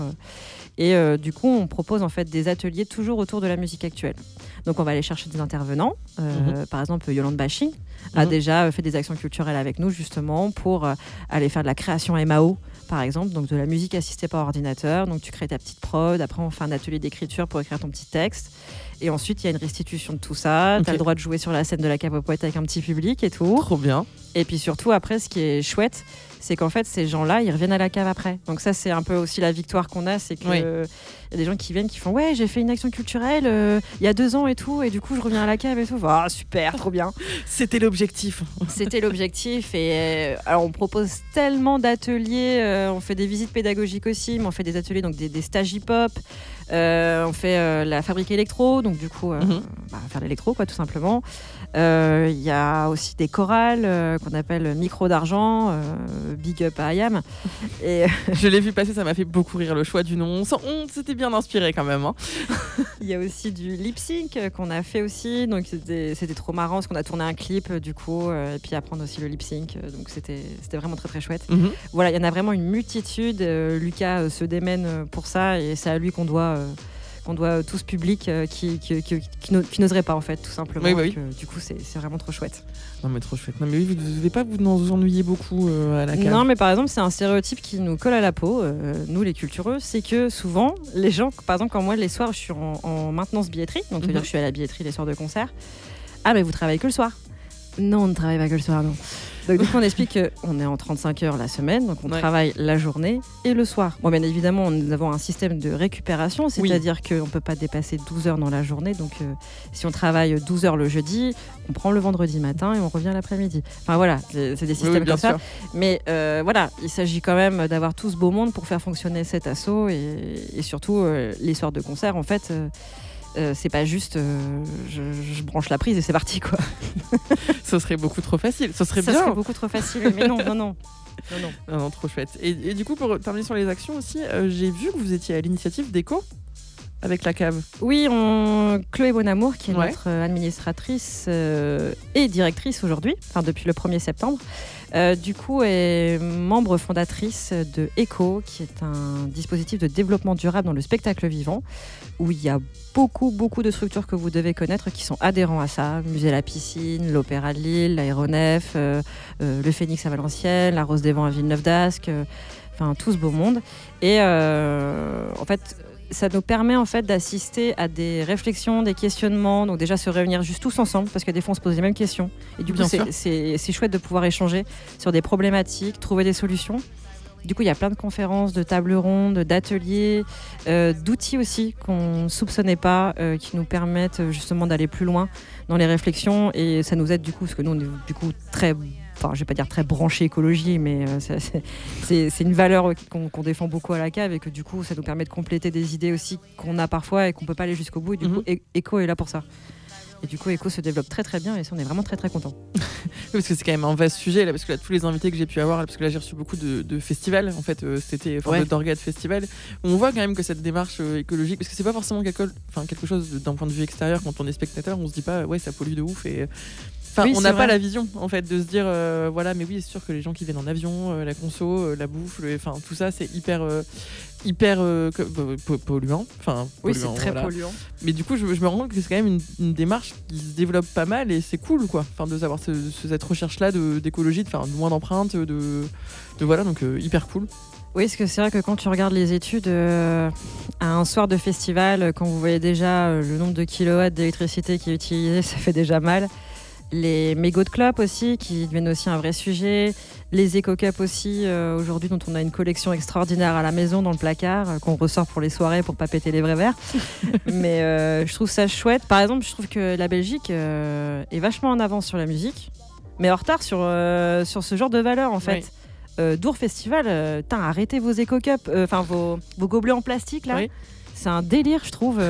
[SPEAKER 3] Et du coup, on propose en fait des ateliers toujours autour de la musique actuelle. Donc, on va aller chercher des intervenants. Par exemple, Yolande Baching a déjà fait des actions culturelles avec nous, justement, pour aller faire de la création MAO, par exemple, donc de la musique assistée par ordinateur. Donc, tu crées ta petite prod. Après, on fait un atelier d'écriture pour écrire ton petit texte. Et ensuite, il y a une restitution de tout ça. Tu as le droit de jouer sur la scène de la cave aux poètes avec un petit public et tout.
[SPEAKER 2] Trop bien.
[SPEAKER 3] Et puis surtout, après, ce qui est chouette, c'est qu'en fait, ces gens-là, ils reviennent à la cave après. Donc ça, c'est un peu aussi la victoire qu'on a, c'est qu'il y a des gens qui viennent, qui font « Ouais, j'ai fait une action culturelle il y a 2 ans et tout, et du coup, je reviens à la cave et tout. » Ah, super, trop bien.
[SPEAKER 2] C'était l'objectif.
[SPEAKER 3] C'était l'objectif. Et alors, on propose tellement d'ateliers. On fait des visites pédagogiques aussi, mais on fait des ateliers, donc des stages hip-hop. On fait la fabrique électro, donc du coup, faire l'électro, quoi, tout simplement. Il y a aussi des chorales qu'on appelle Micro d'argent, Big Up à Ayam. Et
[SPEAKER 2] Je l'ai vu passer, ça m'a fait beaucoup rire le choix du nom. On s'était bien inspiré quand même.
[SPEAKER 3] il y a aussi du lip sync qu'on a fait aussi, donc c'était trop marrant parce qu'on a tourné un clip du coup, et puis apprendre aussi le lip sync, donc c'était vraiment très très chouette. Voilà, il y en a vraiment une multitude. Lucas se démène pour ça et c'est à lui qu'on doit qu'on doit tout ce public qui n'oserait pas en fait, tout simplement.
[SPEAKER 2] Oui, bah oui.
[SPEAKER 3] Donc, du coup, c'est vraiment trop chouette.
[SPEAKER 2] Non mais trop chouette. Non mais oui, vous ne devez pas vous ennuyer beaucoup à la cave.
[SPEAKER 3] Non, mais par exemple, c'est un stéréotype qui nous colle à la peau, nous les cultureux, c'est que souvent, les gens, par exemple, quand moi les soirs, je suis en maintenance billetterie, donc c'est-à-dire que je suis à la billetterie les soirs de concert. Ah, mais vous travaillez que le soir? Non, on ne travaille pas que le soir, non. Donc du coup, on explique qu'on est en 35 heures la semaine, donc on travaille la journée et le soir. Bon, bien évidemment, nous avons un système de récupération, c'est-à-dire qu'on ne peut pas dépasser 12 heures dans la journée. Donc si on travaille 12 heures le jeudi, on prend le vendredi matin et on revient l'après-midi. Enfin voilà, c'est des systèmes comme ça. Mais voilà, il s'agit quand même d'avoir tout ce beau monde pour faire fonctionner cet asso et surtout les soirs de concert, en fait... c'est pas juste je branche la prise et c'est parti quoi.
[SPEAKER 2] Ce serait beaucoup trop facile. Ça serait
[SPEAKER 3] beaucoup trop facile, mais non.
[SPEAKER 2] Non, trop chouette. Et du coup, pour terminer sur les actions aussi, j'ai vu que vous étiez à l'initiative d'Eco avec la cave.
[SPEAKER 3] Oui, Chloé Bonamour, qui est notre administratrice et directrice aujourd'hui, enfin depuis le 1er septembre, du coup est membre fondatrice de ECO, qui est un dispositif de développement durable dans le spectacle vivant, où il y a beaucoup de structures que vous devez connaître qui sont adhérents à ça. Musée La Piscine, l'Opéra de Lille, l'Aéronef, le Phénix à Valenciennes, la Rose des Vents à Villeneuve d'Ascq, enfin tout ce beau monde. Et en fait... ça nous permet en fait d'assister à des réflexions, des questionnements, donc déjà se réunir juste tous ensemble parce que des fois on se pose les mêmes questions et du coup c'est chouette de pouvoir échanger sur des problématiques, trouver des solutions. Du coup il y a plein de conférences, de tables rondes, d'ateliers, d'outils aussi qu'on ne soupçonnait pas, qui nous permettent justement d'aller plus loin dans les réflexions et ça nous aide du coup parce que nous on est du coup enfin, je vais pas dire très branché écologie, mais c'est une valeur qu'on défend beaucoup à la cave et que du coup, ça nous permet de compléter des idées aussi qu'on a parfois et qu'on peut pas aller jusqu'au bout. Et du coup, Eco est là pour ça. Et du coup, Eco se développe très très bien et ça, on est vraiment très très contents.
[SPEAKER 2] Parce que c'est quand même un vaste sujet là, parce que là, tous les invités que j'ai pu avoir, là, parce que là j'ai reçu beaucoup de festivals en fait, d'orgas de festivals, où on voit quand même que cette démarche écologique, parce que c'est pas forcément quelque chose d'un point de vue extérieur quand on est spectateur, on se dit pas ouais ça pollue de ouf et enfin, on n'a pas la vision en fait de se dire voilà, mais oui c'est sûr que les gens qui viennent en avion, la conso, la bouffe, tout ça c'est hyper polluant.
[SPEAKER 3] Oui, c'est très polluant.
[SPEAKER 2] Mais du coup, je me rends compte que c'est quand même une démarche qui se développe pas mal et c'est cool quoi. Enfin, de savoir cette recherche-là d'écologie, de faire moins d'empreintes, de voilà, donc hyper cool.
[SPEAKER 3] Oui, parce que c'est vrai que quand tu regardes les études à un soir de festival, quand vous voyez déjà le nombre de kilowatts d'électricité qui est utilisé, ça fait déjà mal. Les mégots de clopes aussi, qui deviennent aussi un vrai sujet. Les éco-cups aussi, aujourd'hui, dont on a une collection extraordinaire à la maison, dans le placard, qu'on ressort pour les soirées pour pas péter les vrais verres. Mais je trouve ça chouette. Par exemple, je trouve que la Belgique est vachement en avance sur la musique, mais en retard sur ce genre de valeurs, en fait. Dour Festival, arrêtez vos éco-cups, vos gobelets en plastique, là. Oui. C'est un délire, je trouve.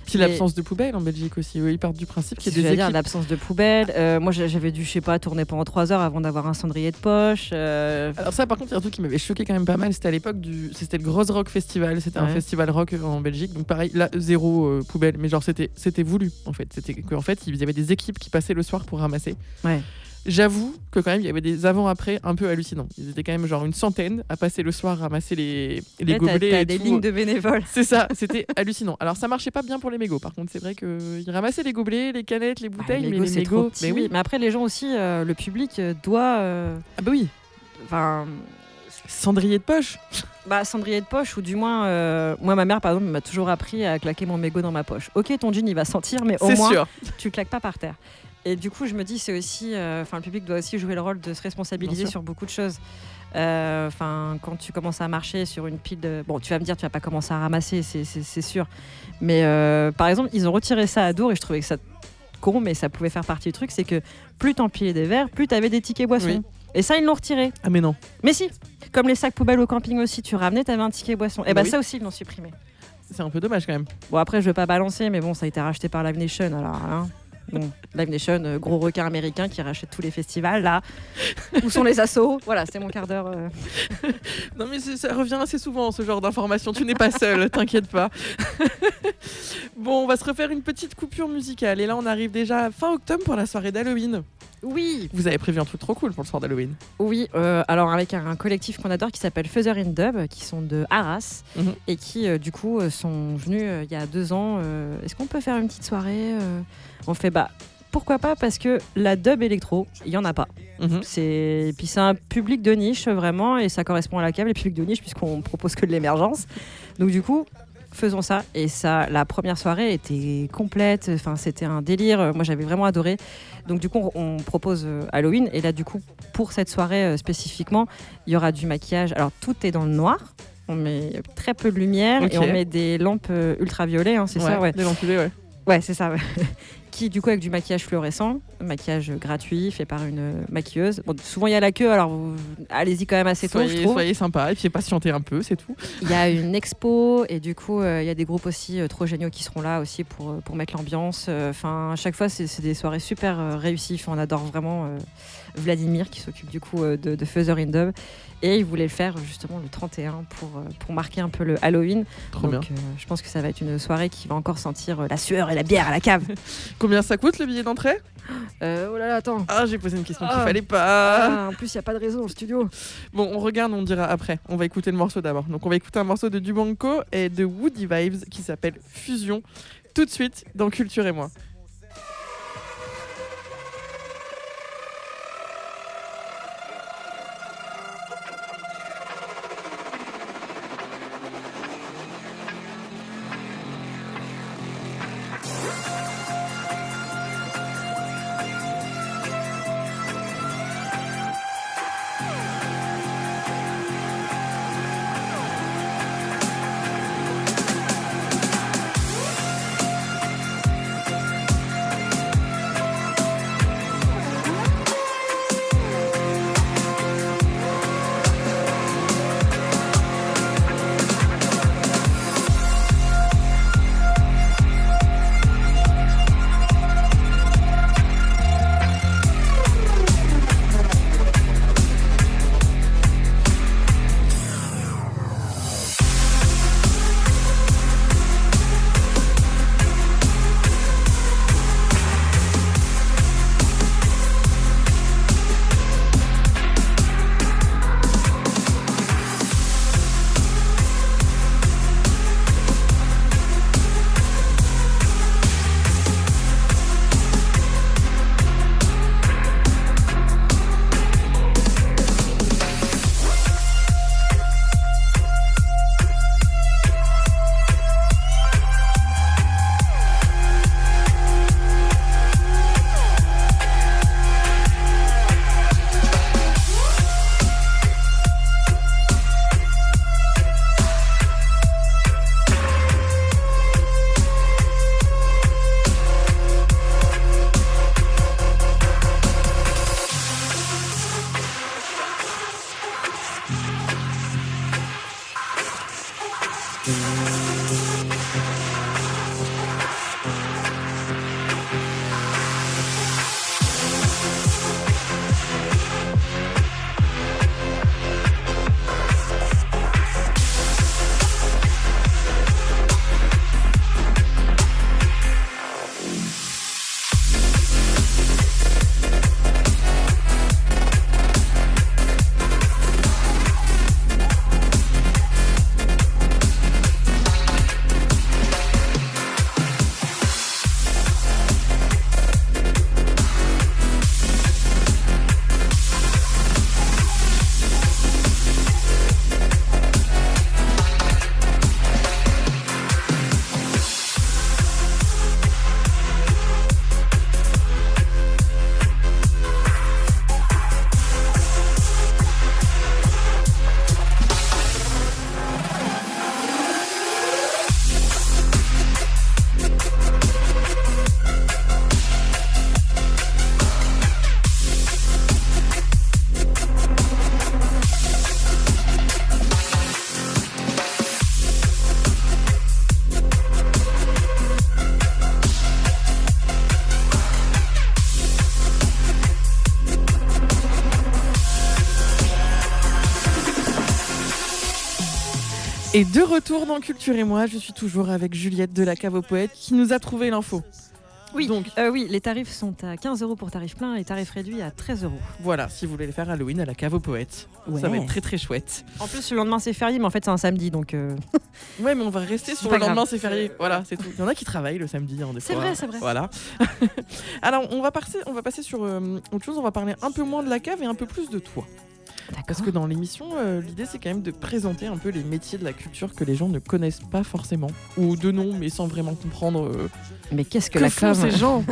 [SPEAKER 2] Puis l'absence de poubelle en Belgique aussi. Oui, ils partent du principe qu'il y a des équipes.
[SPEAKER 3] L'absence de poubelle. Moi, j'avais dû, tourner pendant 3 heures avant d'avoir un cendrier de poche.
[SPEAKER 2] Alors ça, par contre, il y a un truc qui m'avait choqué quand même pas mal. C'était à l'époque c'était le Grosse Rock Festival. C'était un festival rock en Belgique. Donc pareil, là, zéro poubelle. Mais genre, c'était voulu, en fait. C'était qu'en fait, il y avait des équipes qui passaient le soir pour ramasser. Ouais. J'avoue que quand même il y avait des avant-après un peu hallucinants. Ils étaient quand même genre une centaine à passer le soir, ramasser les gobelets.
[SPEAKER 3] T'as des lignes de bénévoles.
[SPEAKER 2] C'est ça, c'était hallucinant. Alors ça marchait pas bien pour les mégots. Par contre, c'est vrai qu'ils ramassaient les gobelets, les canettes, les bouteilles, mais les mégots.
[SPEAKER 3] Mais oui. Mais après les gens aussi, le public doit.
[SPEAKER 2] Ah bah oui.
[SPEAKER 3] Enfin.
[SPEAKER 2] Cendrier de poche.
[SPEAKER 3] Cendrier de poche, ou du moins, moi ma mère par exemple m'a toujours appris à claquer mon mégot dans ma poche. Ok, ton jean il va sentir, mais au moins tu le claques pas par terre. Et du coup, je me dis, c'est aussi, le public doit aussi jouer le rôle de se responsabiliser sur beaucoup de choses. Quand tu commences à marcher sur une pile de... Bon, tu vas me dire, tu vas pas commencer à ramasser, c'est sûr. Mais par exemple, ils ont retiré ça à Dour et je trouvais que ça con, mais ça pouvait faire partie du truc, c'est que plus t'empilais des verres, plus t'avais des tickets boissons. Oui. Et ça, ils l'ont retiré.
[SPEAKER 2] Ah mais non.
[SPEAKER 3] Mais si, comme les sacs poubelles au camping aussi, tu ramenais, t'avais un ticket boisson. Et ça aussi, ils l'ont supprimé.
[SPEAKER 2] C'est un peu dommage quand même.
[SPEAKER 3] Bon, après, je veux pas balancer, mais bon, ça a été racheté par Live Nation, alors... Bon, Live Nation, gros requin américain qui rachète tous les festivals, là. Où sont les assos? Voilà, c'est mon quart d'heure.
[SPEAKER 2] Non mais ça revient assez souvent, ce genre d'informations. Tu n'es pas seule, t'inquiète pas. Bon, on va se refaire une petite coupure musicale. Et là, on arrive déjà à fin octobre pour la soirée d'Halloween.
[SPEAKER 3] Oui,
[SPEAKER 2] Vous avez prévu un truc trop cool pour le soir d'Halloween.
[SPEAKER 3] oui. Alors avec un collectif qu'on adore qui s'appelle Feather in Dub, qui sont de Arras
[SPEAKER 2] Mhm.
[SPEAKER 3] et qui du coup sont venus il y a 2 ans. Est-ce qu'on peut faire une petite soirée On fait pourquoi pas, parce que la dub électro, il y en a pas.
[SPEAKER 2] Mhm.
[SPEAKER 3] Et puis c'est un public de niche vraiment, et ça correspond à la cave, les publics de niche, puisqu'on propose que de l'émergence. Donc du coup, faisons ça. Et ça, la première soirée était complète. Enfin, c'était un délire. Moi, j'avais vraiment adoré. Donc du coup, on propose Halloween. Et là, du coup, pour cette soirée spécifiquement, il y aura du maquillage. Alors tout est dans le noir. On met très peu de lumière
[SPEAKER 2] Ok.
[SPEAKER 3] et on met des lampes ultraviolets. Hein, c'est ça, ouais.
[SPEAKER 2] Des lampulés, ouais.
[SPEAKER 3] Ouais, c'est ça. Ouais. Qui, du coup, avec du maquillage fluorescent, maquillage gratuit, fait par une maquilleuse. Bon, souvent, il y a la queue, alors allez-y quand même assez tôt, je trouve.
[SPEAKER 2] Soyez sympa et puis patientez un peu, c'est tout.
[SPEAKER 3] Il y a une expo, et du coup, il y a des groupes aussi trop géniaux qui seront là aussi pour mettre l'ambiance. Enfin, à chaque fois, c'est des soirées super réussies. Enfin, on adore vraiment Vladimir, qui s'occupe du coup de Feather in Dub. Et il voulait le faire justement le 31 pour marquer un peu le Halloween.
[SPEAKER 2] Trop bien.
[SPEAKER 3] Donc, je pense que ça va être une soirée qui va encore sentir la sueur et la bière à la cave.
[SPEAKER 2] Combien ça coûte le billet d'entrée?
[SPEAKER 3] Oh là là, attends.
[SPEAKER 2] Ah, j'ai posé une question qu'il
[SPEAKER 3] Ah.
[SPEAKER 2] fallait pas.
[SPEAKER 3] Ah, en plus, il n'y a pas de réseau au studio.
[SPEAKER 2] Bon, on regarde, on dira après. On va écouter le morceau d'abord. Donc, on va écouter un morceau de Dubanco et de Woody Vibes qui s'appelle Fusion. Tout de suite dans Culture et moi. Et de retour dans Culture et moi, je suis toujours avec Juliette de la Cave aux Poètes qui nous a trouvé l'info.
[SPEAKER 3] Oui,
[SPEAKER 2] Donc,
[SPEAKER 3] oui, les tarifs sont à 15 € pour tarif plein et tarif réduit à 13 €.
[SPEAKER 2] voilà, si vous voulez le faire Halloween à la cave aux poètes. Ça va être très très chouette.
[SPEAKER 3] En plus, le lendemain, c'est férié, mais en fait, c'est un samedi, donc...
[SPEAKER 2] Ouais, mais on va rester sur
[SPEAKER 3] pas
[SPEAKER 2] le lendemain,
[SPEAKER 3] grave.
[SPEAKER 2] c'est férié. Voilà, c'est tout. Il y en a qui travaillent le samedi, des
[SPEAKER 3] C'est
[SPEAKER 2] fois.
[SPEAKER 3] vrai, c'est vrai.
[SPEAKER 2] Voilà. Alors, on va passer sur autre chose. On va parler un peu moins de la cave et un peu plus de toi. Parce que dans l'émission, l'idée c'est quand même de présenter un peu les métiers de la culture que les gens ne connaissent pas forcément, ou de nom, mais sans vraiment comprendre
[SPEAKER 3] Mais qu'est-ce que
[SPEAKER 2] que
[SPEAKER 3] la
[SPEAKER 2] font
[SPEAKER 3] com
[SPEAKER 2] ces gens.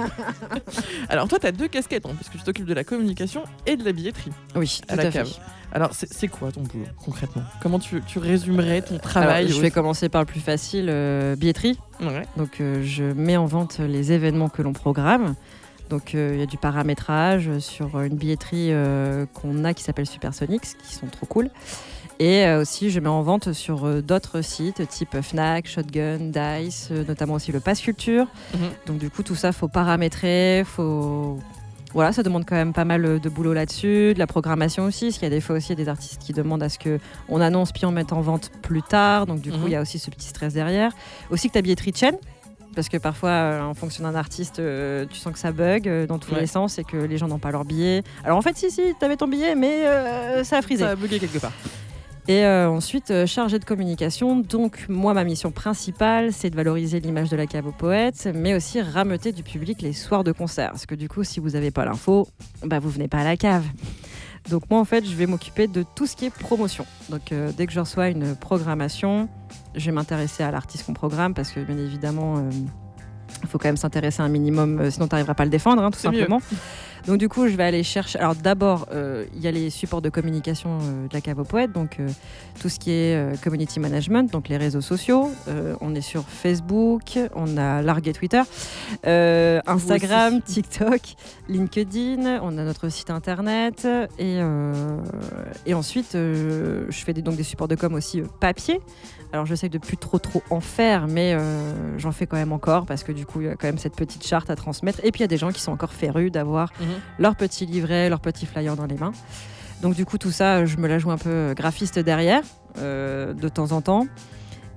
[SPEAKER 2] Alors toi, tu as 2 casquettes, parce que tu t'occupes de la communication et de la billetterie
[SPEAKER 3] Oui,
[SPEAKER 2] à
[SPEAKER 3] tout
[SPEAKER 2] la
[SPEAKER 3] à
[SPEAKER 2] cave.
[SPEAKER 3] fait.
[SPEAKER 2] Alors c'est quoi ton boulot concrètement? Comment tu résumerais ton travail?
[SPEAKER 3] Alors, je vais commencer par le plus facile, billetterie.
[SPEAKER 2] Ouais.
[SPEAKER 3] Donc, je mets en vente les événements que l'on programme. Donc, il y a du paramétrage sur une billetterie qu'on a qui s'appelle Supersonics, qui sont trop cool. Et aussi, je mets en vente sur d'autres sites, type Fnac, Shotgun, Dice, notamment aussi le Pass Culture. Donc, du coup, tout ça, faut paramétrer, Voilà, ça demande quand même pas mal de boulot là-dessus, de la programmation aussi, parce qu'il y a des fois aussi des artistes qui demandent à ce qu'on annonce puis on mette en vente plus tard. Donc, du coup, il y a aussi ce petit stress derrière. Aussi que ta billetterie tienne. Parce que parfois, en fonction d'un artiste, tu sens que ça bug dans tous les sens et que les gens n'ont pas leur billet. Alors en fait, si, t'avais ton billet, mais ça a frisé.
[SPEAKER 2] Ça a bugué quelque part.
[SPEAKER 3] Et ensuite, chargé de communication. Donc moi, ma mission principale, c'est de valoriser l'image de la cave aux poètes, mais aussi rameuter du public les soirs de concert. Parce que du coup, si vous n'avez pas l'info, vous venez pas à la cave. Donc moi, en fait, je vais m'occuper de tout ce qui est promotion. Donc dès que je reçois une programmation, je vais m'intéresser à l'artiste qu'on programme parce que bien évidemment, il faut quand même s'intéresser un minimum, sinon tu n'arriveras pas à le défendre, tout simplement. Donc du coup, je vais aller chercher... Alors d'abord, il y a les supports de communication de la cave aux poètes, donc tout ce qui est community management, donc les réseaux sociaux. On est sur Facebook, on a largué Twitter, Instagram, TikTok, LinkedIn, on a notre site internet et ensuite, je fais donc des supports de com aussi papier. Alors j'essaie de plus trop en faire, mais j'en fais quand même encore parce que du coup il y a quand même cette petite charte à transmettre. Et puis il y a des gens qui sont encore férus d'avoir leur petit livret, leur petit flyer dans les mains. Donc du coup tout ça, je me la joue un peu graphiste derrière, de temps en temps.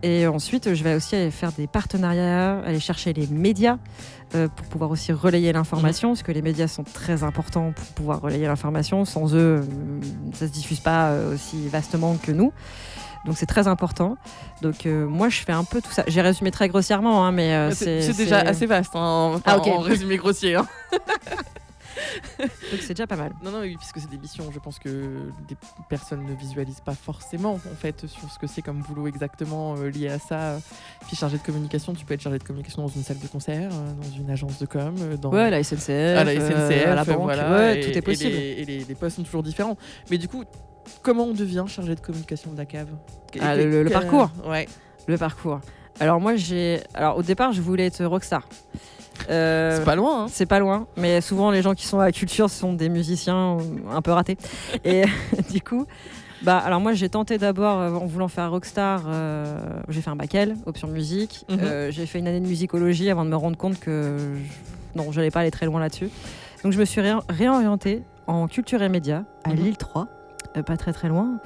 [SPEAKER 3] Et ensuite je vais aussi aller faire des partenariats, aller chercher les médias pour pouvoir aussi relayer l'information, parce que les médias sont très importants pour pouvoir relayer l'information. Sans eux, ça se diffuse pas aussi vastement que nous. Donc c'est très important. Donc moi je fais un peu tout ça. J'ai résumé très grossièrement, mais
[SPEAKER 2] c'est déjà assez vaste en résumé grossier.
[SPEAKER 3] Donc c'est déjà pas mal.
[SPEAKER 2] Non, oui, puisque c'est des missions, je pense que des personnes ne visualisent pas forcément en fait sur ce que c'est comme boulot exactement lié à ça. Puis chargé de communication, tu peux être chargé de communication dans une salle de concert, dans une agence de com,
[SPEAKER 3] à la SNCF,
[SPEAKER 2] à la banque,
[SPEAKER 3] voilà, tout est possible.
[SPEAKER 2] Et les postes sont toujours différents. Mais du coup, comment on devient chargé de communication de la cave?
[SPEAKER 3] Le parcours.
[SPEAKER 2] Ouais.
[SPEAKER 3] Le parcours. Alors moi au départ je voulais être rockstar.
[SPEAKER 2] C'est pas loin.
[SPEAKER 3] C'est pas loin, mais souvent les gens qui sont à la culture sont des musiciens un peu ratés. Et du coup, alors moi j'ai tenté d'abord en voulant faire rockstar, j'ai fait un bac L, option musique. J'ai fait une année de musicologie avant de me rendre compte que je n'allais pas aller très loin là-dessus. Donc je me suis réorientée en culture et médias à Lille 3. Pas très très loin.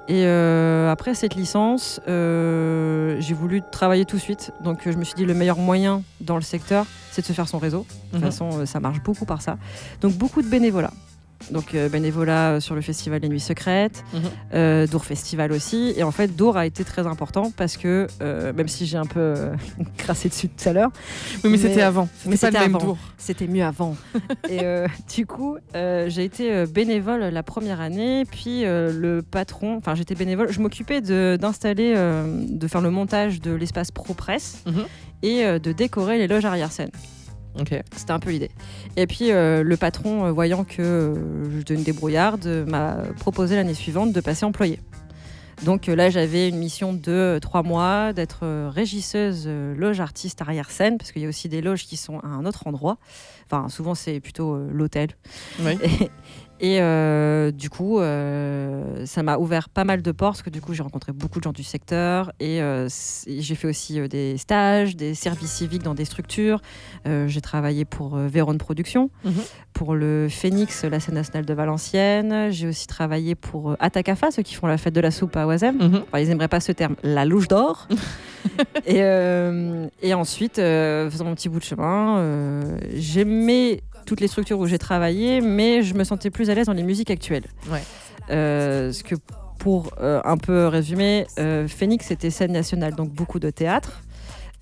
[SPEAKER 3] Et après cette licence, j'ai voulu travailler tout de suite. Donc je me suis dit le meilleur moyen dans le secteur, c'est de se faire son réseau. De toute façon, ça marche beaucoup par ça. Donc beaucoup de bénévolat. Donc bénévolat sur le festival des Nuits Secrètes, Dour Festival aussi. Et en fait, Dour a été très important parce que, même si j'ai un peu crassé dessus tout à l'heure.
[SPEAKER 2] Oui, mais c'était avant.
[SPEAKER 3] C'était
[SPEAKER 2] pas le même
[SPEAKER 3] avant.
[SPEAKER 2] Dour.
[SPEAKER 3] C'était mieux avant. Et du coup, j'ai été bénévole la première année. Puis le patron, j'étais bénévole. Je m'occupais d'installer, de faire le montage de l'espace ProPresse et de décorer les loges arrière-scène.
[SPEAKER 2] Okay.
[SPEAKER 3] C'était un peu l'idée. Et puis le patron, voyant que je donnais une débrouillarde, m'a proposé l'année suivante de passer employé. Donc là, j'avais une mission de 3 mois d'être régisseuse loge artiste arrière-scène, parce qu'il y a aussi des loges qui sont à un autre endroit. Enfin, souvent, c'est plutôt l'hôtel.
[SPEAKER 2] Oui.
[SPEAKER 3] Et du coup, ça m'a ouvert pas mal de portes, parce que du coup, j'ai rencontré beaucoup de gens du secteur. Et j'ai fait aussi des stages, des services civiques dans des structures. J'ai travaillé pour Vérone Productions, pour le Phoenix, la scène nationale de Valenciennes. J'ai aussi travaillé pour Atakafa, ceux qui font la fête de la soupe à Oisem. Ils n'aimeraient pas ce terme, la louche d'or. Et ensuite, faisant mon petit bout de chemin, j'aimais toutes les structures où j'ai travaillé, mais je me sentais plus à l'aise dans les musiques actuelles.
[SPEAKER 2] Ouais.
[SPEAKER 3] Parce que pour un peu résumer, Phoenix c'était scène nationale, donc beaucoup de théâtre.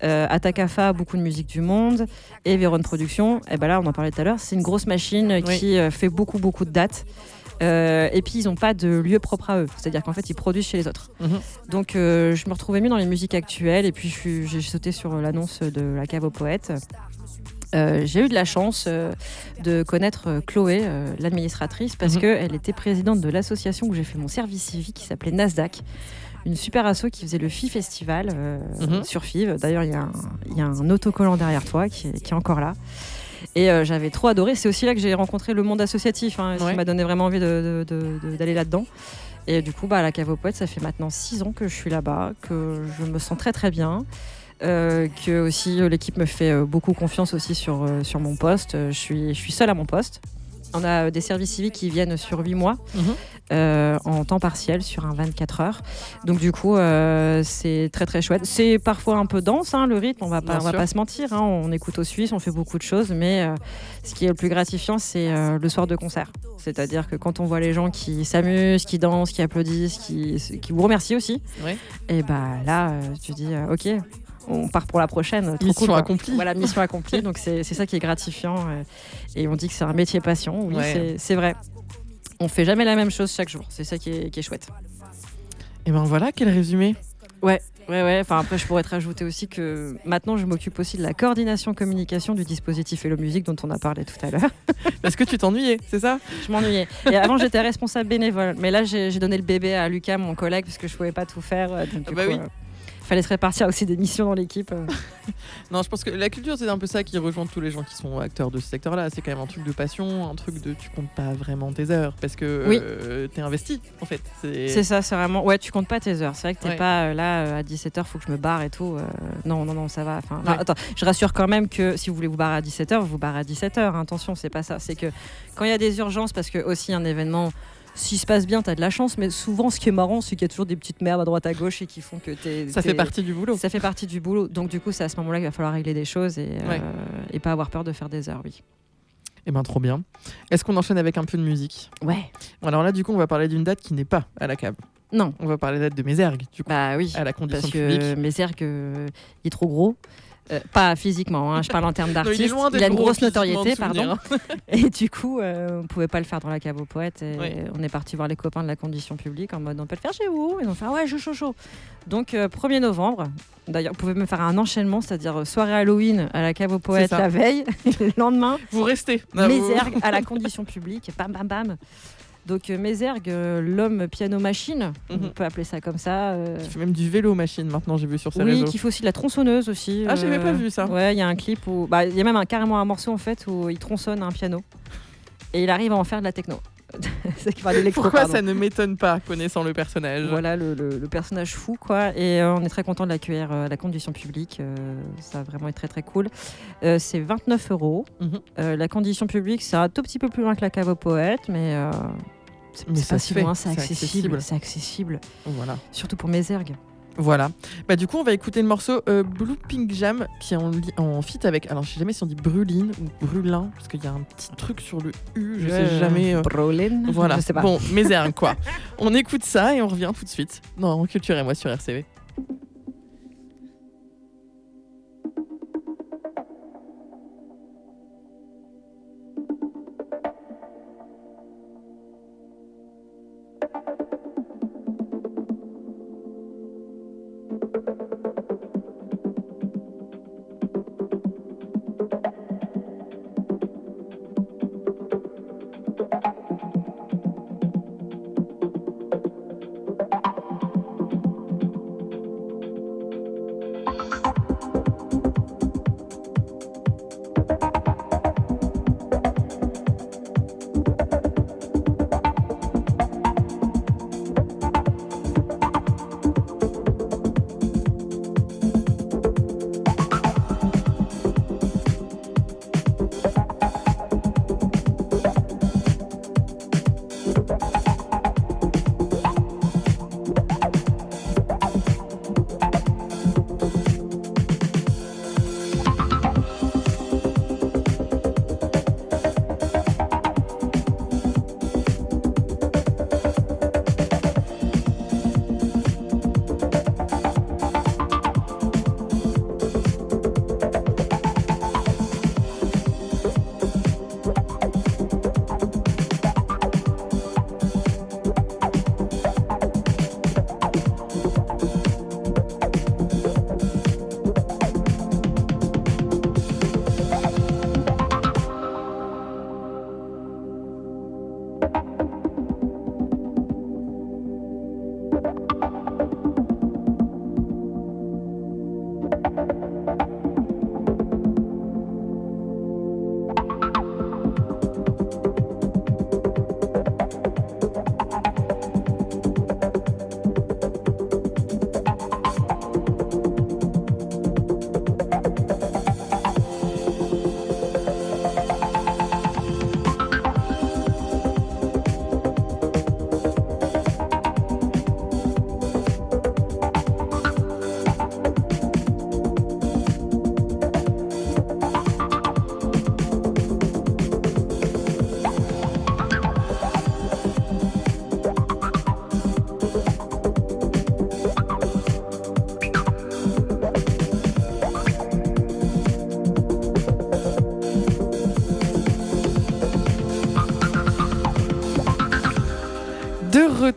[SPEAKER 3] Atakafa, beaucoup de musique du monde, et Véron Productions, et ben là on en parlait tout à l'heure, c'est une grosse machine qui fait beaucoup de dates. Et puis ils n'ont pas de lieu propre à eux, c'est-à-dire qu'en fait ils produisent chez les autres. Donc je me retrouvais mieux dans les musiques actuelles, et puis j'ai sauté sur l'annonce de la cave aux poètes. J'ai eu de la chance de connaître Chloé, l'administratrice, parce qu'elle était présidente de l'association où j'ai fait mon service civique qui s'appelait Nasdaq. Une super asso qui faisait le FI Festival sur FIV. D'ailleurs, il y a un autocollant derrière toi qui est encore là. Et j'avais trop adoré. C'est aussi là que j'ai rencontré le monde associatif, ce qui m'a donné vraiment envie d'aller là-dedans. Et du coup, à la cave aux poètes, ça fait maintenant 6 ans que je suis là-bas, que je me sens très très bien. Que aussi l'équipe me fait beaucoup confiance aussi sur mon poste. Je suis seule à mon poste. On a des services civiques qui viennent sur 8 mois en temps partiel sur un 24 heures. Donc du coup, c'est très très chouette. C'est parfois un peu dense, le rythme, on va pas se mentir. On écoute aux Suisses, on fait beaucoup de choses, mais ce qui est le plus gratifiant, c'est le soir de concert. C'est-à-dire que quand on voit les gens qui s'amusent, qui dansent, qui applaudissent, qui vous remercient aussi, et là, tu dis ok, on part pour la prochaine.
[SPEAKER 2] Mission accomplie.
[SPEAKER 3] Voilà, mission accomplie. Donc c'est ça qui est gratifiant. Et on dit que c'est un métier passion. Oui, c'est vrai. On fait jamais la même chose chaque jour. C'est ça qui est chouette.
[SPEAKER 2] Et ben voilà, quel résumé.
[SPEAKER 3] Ouais. Enfin, après, je pourrais te rajouter aussi que maintenant, je m'occupe aussi de la coordination communication du dispositif Hello Music dont on a parlé tout à l'heure.
[SPEAKER 2] Parce que tu t'ennuyais, c'est ça ?
[SPEAKER 3] Je m'ennuyais. Et avant, j'étais responsable bénévole. Mais là, j'ai donné le bébé à Lucas, mon collègue, parce que je pouvais pas tout faire. Donc,
[SPEAKER 2] oui.
[SPEAKER 3] Fallait se répartir aussi des missions dans l'équipe.
[SPEAKER 2] Non, je pense que la culture, c'est un peu ça qui rejoint tous les gens qui sont acteurs de ce secteur-là. C'est quand même un truc de passion, un truc de tu comptes pas vraiment tes heures parce que t'es investi en fait.
[SPEAKER 3] C'est ça, c'est vraiment. Ouais, tu comptes pas tes heures. C'est vrai que t'es pas là à 17h, faut que je me barre et tout. Non, ça va. Enfin, attends, je rassure quand même que si vous voulez vous barrer à 17h, vous barrez à 17h. Attention, c'est pas ça. C'est que quand il y a des urgences, parce que aussi un événement. S'il se passe bien, t'as de la chance, mais souvent, ce qui est marrant, c'est qu'il y a toujours des petites merdes à droite à gauche et qui font que
[SPEAKER 2] ça fait partie du boulot.
[SPEAKER 3] Ça fait partie du boulot. Donc, du coup, c'est à ce moment-là qu'il va falloir régler des choses et pas avoir peur de faire des heures, oui.
[SPEAKER 2] Eh ben, trop bien. Est-ce qu'on enchaîne avec un peu de musique ?
[SPEAKER 3] Ouais.
[SPEAKER 2] Bon, alors là, du coup, on va parler d'une date qui n'est pas à la cave.
[SPEAKER 3] Non.
[SPEAKER 2] On va parler de la date de Mézergue, du coup.
[SPEAKER 3] Bah oui.
[SPEAKER 2] À la condition
[SPEAKER 3] parce
[SPEAKER 2] publique.
[SPEAKER 3] Parce que Mézergue, il est trop gros. Pas physiquement, je parle en termes d'artiste. Il a une grosse notoriété, pardon. Et du coup, on ne pouvait pas le faire dans la cave aux poètes. Et on est parti voir les copains de la condition publique en mode on peut le faire chez vous. Et on fait ouais, chaud. Donc 1er novembre, d'ailleurs, vous pouvez me faire un enchaînement, c'est-à-dire soirée Halloween à la cave aux poètes la veille, le lendemain.
[SPEAKER 2] Vous restez.
[SPEAKER 3] Mézergue à la condition publique, bam. Donc Mézergue, l'homme piano-machine, on peut appeler ça comme ça.
[SPEAKER 2] Qui fait même du vélo-machine maintenant, j'ai vu sur ses réseaux.
[SPEAKER 3] Oui, qui fait aussi de la tronçonneuse aussi.
[SPEAKER 2] Ah, j'avais pas vu ça.
[SPEAKER 3] Ouais, il y a un clip où... il y a même carrément un morceau en fait où il tronçonne un piano. Et il arrive à en faire de la techno.
[SPEAKER 2] Pourquoi ça ne m'étonne pas, connaissant le personnage.
[SPEAKER 3] Voilà, le personnage fou, quoi. Et on est très content de l'accueillir à la condition publique. Ça va vraiment être très très cool. C'est 29 €. La condition publique, c'est un tout petit peu plus loin que la cave aux poètes, mais c'est pas si loin, c'est accessible. C'est accessible.
[SPEAKER 2] Voilà.
[SPEAKER 3] Surtout pour Mézergue.
[SPEAKER 2] Voilà. Du coup, on va écouter le morceau Blue Pink Jam qui est en feat avec. Alors, je sais jamais si on dit Bruline ou Brulin parce qu'il y a un petit truc sur le U. Je sais jamais.
[SPEAKER 3] Brulin.
[SPEAKER 2] Voilà.
[SPEAKER 3] Je sais pas.
[SPEAKER 2] Bon, Mézergue quoi. On écoute ça et on revient tout de suite dans Culture et moi sur RCV.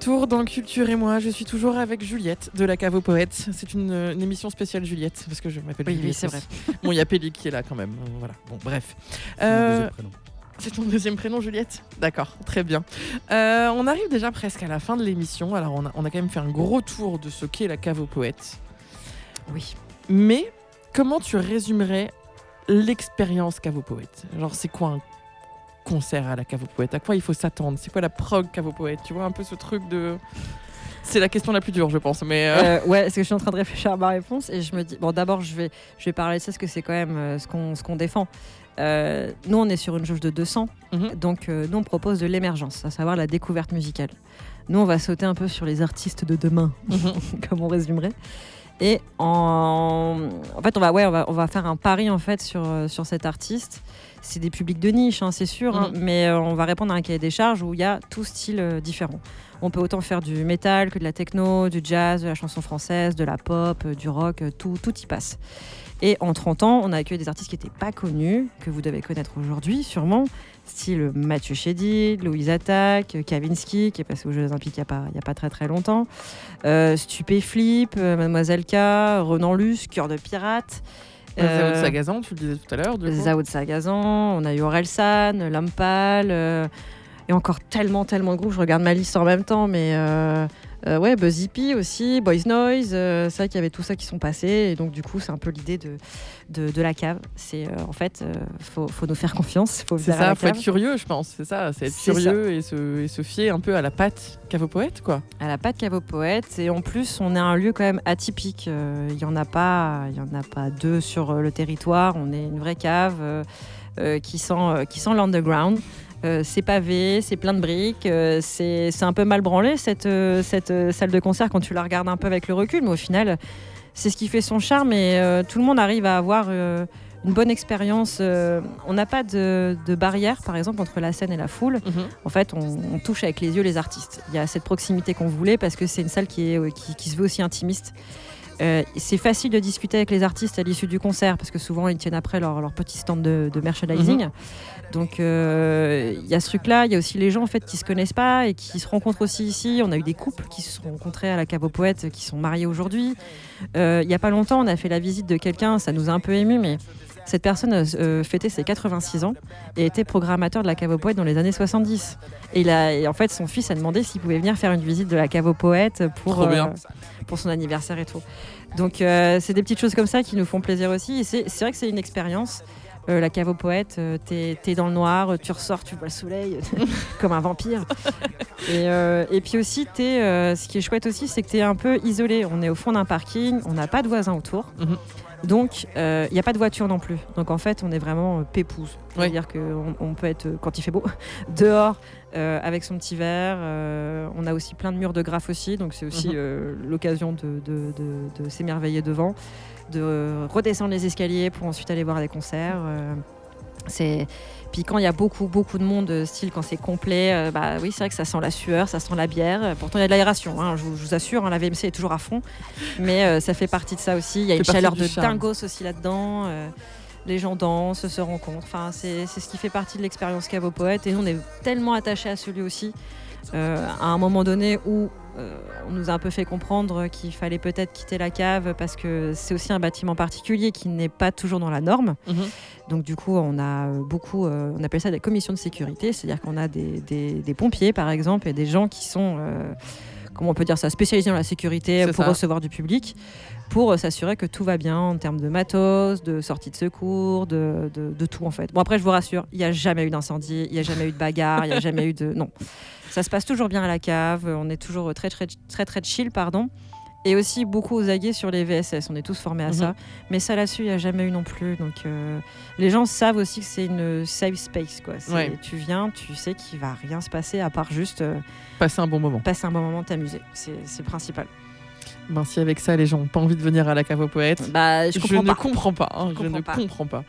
[SPEAKER 2] retour dans Culture et moi. Je suis toujours avec Juliette de la Cave aux Poètes. C'est une émission spéciale Juliette parce que je m'appelle Juliette.
[SPEAKER 3] Oui, c'est vrai.
[SPEAKER 2] Bon, il y a Péli qui est là quand même. Voilà. Bon, bref.
[SPEAKER 1] C'est mon deuxième prénom.
[SPEAKER 2] C'est ton deuxième prénom, Juliette ? D'accord, très bien. On arrive déjà presque à la fin de l'émission. Alors, on a quand même fait un gros tour de ce qu'est la Cave aux Poètes.
[SPEAKER 3] Oui.
[SPEAKER 2] Mais comment tu résumerais l'expérience Cave aux Poètes ? Genre, c'est quoi un concert à la Cave aux Poètes ? À quoi il faut s'attendre ? C'est quoi la prog Cave aux Poètes ? Tu vois un peu ce truc de... C'est la question la plus dure, je pense. Mais
[SPEAKER 3] ouais, parce que je suis en train de réfléchir à ma réponse et je me dis, bon, d'abord, je vais parler de ça parce que c'est quand même ce qu'on défend. Nous, on est sur une jauge de 200, donc nous, on propose de l'émergence, à savoir la découverte musicale. Nous, on va sauter un peu sur les artistes de demain, comme on résumerait. Et en fait, on va faire un pari en fait sur cet artiste. C'est des publics de niche, hein, c'est sûr, mais on va répondre à un cahier des charges où il y a tout style différent. On peut autant faire du métal que de la techno, du jazz, de la chanson française, de la pop, du rock, tout y passe. Et en 30 ans, on a accueilli des artistes qui n'étaient pas connus, que vous devez connaître aujourd'hui sûrement, style Mathieu Chédid, Louise Attaque, Kavinsky, qui est passé aux Jeux Olympiques il n'y a pas très très longtemps, Stupéflip, Mademoiselle K, Renan Luce, Cœur de Pirate.
[SPEAKER 2] Zao de Sagazan, tu le disais tout à l'heure.
[SPEAKER 3] Zao de Sagazan, on a eu Orelsan, Lampal, et encore tellement de groupes. Je regarde ma liste en même temps, mais ouais, Buzz Hippie aussi, Boys Noise, c'est vrai qu'il y avait tout ça qui sont passés, et donc du coup c'est un peu l'idée de la cave. C'est en fait, faut nous faire confiance.
[SPEAKER 2] C'est ça, faut être curieux, je pense. C'est ça, c'est être curieux et se fier un peu à la patte Cave aux Poètes, quoi. À
[SPEAKER 3] la patte Cave aux Poètes, et en plus on est un lieu quand même atypique. Il y en a pas deux sur le territoire. On est une vraie cave qui sent l'underground. C'est pavé, c'est plein de briques, c'est un peu mal branlé cette salle de concert quand tu la regardes un peu avec le recul, mais au final c'est ce qui fait son charme et tout le monde arrive à avoir une bonne expérience. On n'a pas de barrière par exemple entre la scène et la foule. En fait on touche avec les yeux les artistes. Il y a cette proximité qu'on voulait parce que c'est une salle qui se veut aussi intimiste. C'est facile de discuter avec les artistes à l'issue du concert parce que souvent ils tiennent après leur petit stand de merchandising. Donc il y a ce truc-là, il y a aussi les gens en fait qui se connaissent pas et qui se rencontrent aussi ici. On a eu des couples qui se sont rencontrés à la Cave aux Poètes qui sont mariés aujourd'hui. Il y a pas longtemps, on a fait la visite de quelqu'un, ça nous a un peu ému, mais cette personne fêtait ses 86 ans et était programmateur de la Cave aux Poètes dans les années 70. Et en fait, son fils a demandé s'il pouvait venir faire une visite de la Cave aux Poètes pour son anniversaire et tout. Donc c'est des petites choses comme ça qui nous font plaisir aussi. Et c'est vrai que c'est une expérience. La Cave aux Poètes, t'es dans le noir, tu ressors, tu vois le soleil comme un vampire. Et puis aussi, ce qui est chouette aussi, c'est que t'es un peu isolé. On est au fond d'un parking, on n'a pas de voisins autour. Donc, il n'y a pas de voiture non plus. Donc, en fait, on est vraiment pépouze. C'est-à-dire qu'on peut être, quand il fait beau, dehors avec son petit verre. On a aussi plein de murs de graphes aussi. Donc, c'est aussi l'occasion de s'émerveiller devant, de redescendre les escaliers pour ensuite aller voir des concerts. Puis quand il y a beaucoup de monde, style quand c'est complet, oui, c'est vrai que ça sent la sueur, ça sent la bière. Pourtant, il y a de l'aération, hein, je vous assure, hein, la VMC est toujours à fond. Mais ça fait partie de ça aussi. Il y a une chaleur de dingos aussi là-dedans. Les gens dansent, se rencontrent. Enfin, c'est ce qui fait partie de l'expérience Cave aux Poètes. Et nous, on est tellement attachés à celui aussi. À un moment donné où on nous a un peu fait comprendre qu'il fallait peut-être quitter la cave parce que c'est aussi un bâtiment particulier qui n'est pas toujours dans la norme. Donc du coup, on a on appelle ça des commissions de sécurité, c'est-à-dire qu'on a des pompiers par exemple et des gens qui sont comment on peut dire ça, spécialisés dans la sécurité pour recevoir du public, pour s'assurer que tout va bien en termes de matos, de sortie de secours, de tout en fait. Bon après, je vous rassure, il n'y a jamais eu d'incendie, il n'y a jamais eu de bagarre, il n'y a jamais eu de... Non. Ça se passe toujours bien à la cave, on est toujours très chill, pardon. Et aussi beaucoup aux aguets sur les VSS, on est tous formés à ça. Mais ça là-dessus, il n'y a jamais eu non plus. Donc les gens savent aussi que c'est une safe space, quoi. Tu viens, tu sais qu'il ne va rien se passer à part juste...
[SPEAKER 2] passer un bon moment.
[SPEAKER 3] T'amuser, c'est le principal.
[SPEAKER 2] Ben, si avec ça, les gens n'ont pas envie de venir à la Cave aux Poètes, je ne comprends pas.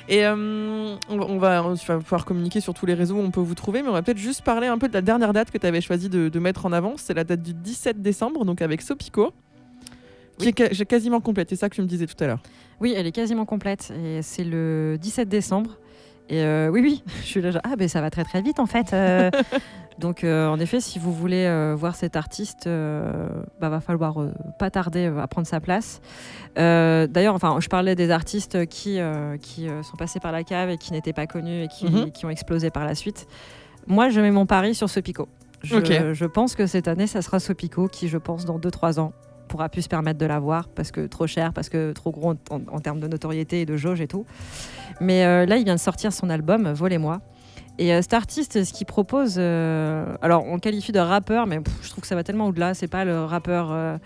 [SPEAKER 2] Et tu vas pouvoir communiquer sur tous les réseaux où on peut vous trouver, mais on va peut-être juste parler un peu de la dernière date que tu avais choisi de mettre en avant. C'est la date du 17 décembre, donc avec Sopico, qui est quasiment complète. C'est ça que tu me disais tout à l'heure.
[SPEAKER 3] Oui, elle est quasiment complète. Et c'est le 17 décembre. Et oui, je suis là, ça va très très vite en fait. Donc en effet, si vous voulez voir cet artiste, va falloir pas tarder à prendre sa place. D'ailleurs, je parlais des artistes qui sont passés par la cave et qui n'étaient pas connus et qui ont explosé par la suite. Moi, je mets mon pari sur Sopico. Je pense que cette année, ça sera Sopico qui, je pense, dans 2-3 ans, pourra plus se permettre de l'avoir parce que trop cher, parce que trop gros en termes de notoriété et de jauge et tout. Mais là, il vient de sortir son album Volez-moi. Et cet artiste, ce qu'il propose, alors on le qualifie de rappeur, mais je trouve que ça va tellement au-delà. C'est pas le rappeur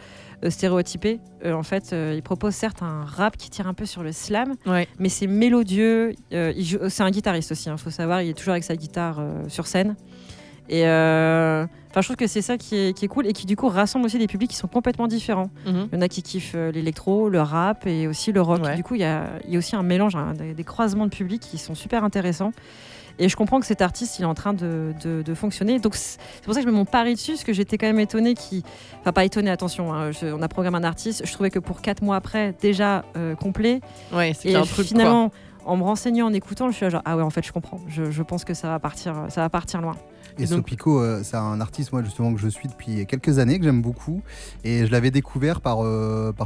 [SPEAKER 3] stéréotypé. En fait, il propose certes un rap qui tire un peu sur le slam, mais c'est mélodieux. C'est un guitariste aussi, faut savoir. Il est toujours avec sa guitare sur scène. Et je trouve que c'est ça qui est cool et qui du coup rassemble aussi des publics qui sont complètement différents. Il y en a qui kiffent l'électro, le rap et aussi le rock. Du coup, il y a aussi un mélange, des croisements de publics qui sont super intéressants. Et je comprends que cet artiste, il est en train de fonctionner. Donc, c'est pour ça que je mets mon pari dessus, parce que j'étais quand même étonnée Enfin, pas étonnée, attention. On a programmé un artiste. Je trouvais que pour 4 mois après, déjà complet.
[SPEAKER 2] Ouais, c'est un truc,
[SPEAKER 3] finalement, en me renseignant, en écoutant, je suis là genre, ah ouais, en fait, je comprends. Je pense que ça va partir loin.
[SPEAKER 1] Et Sopico, c'est un artiste, moi, justement, que je suis depuis quelques années, que j'aime beaucoup. Et je l'avais découvert par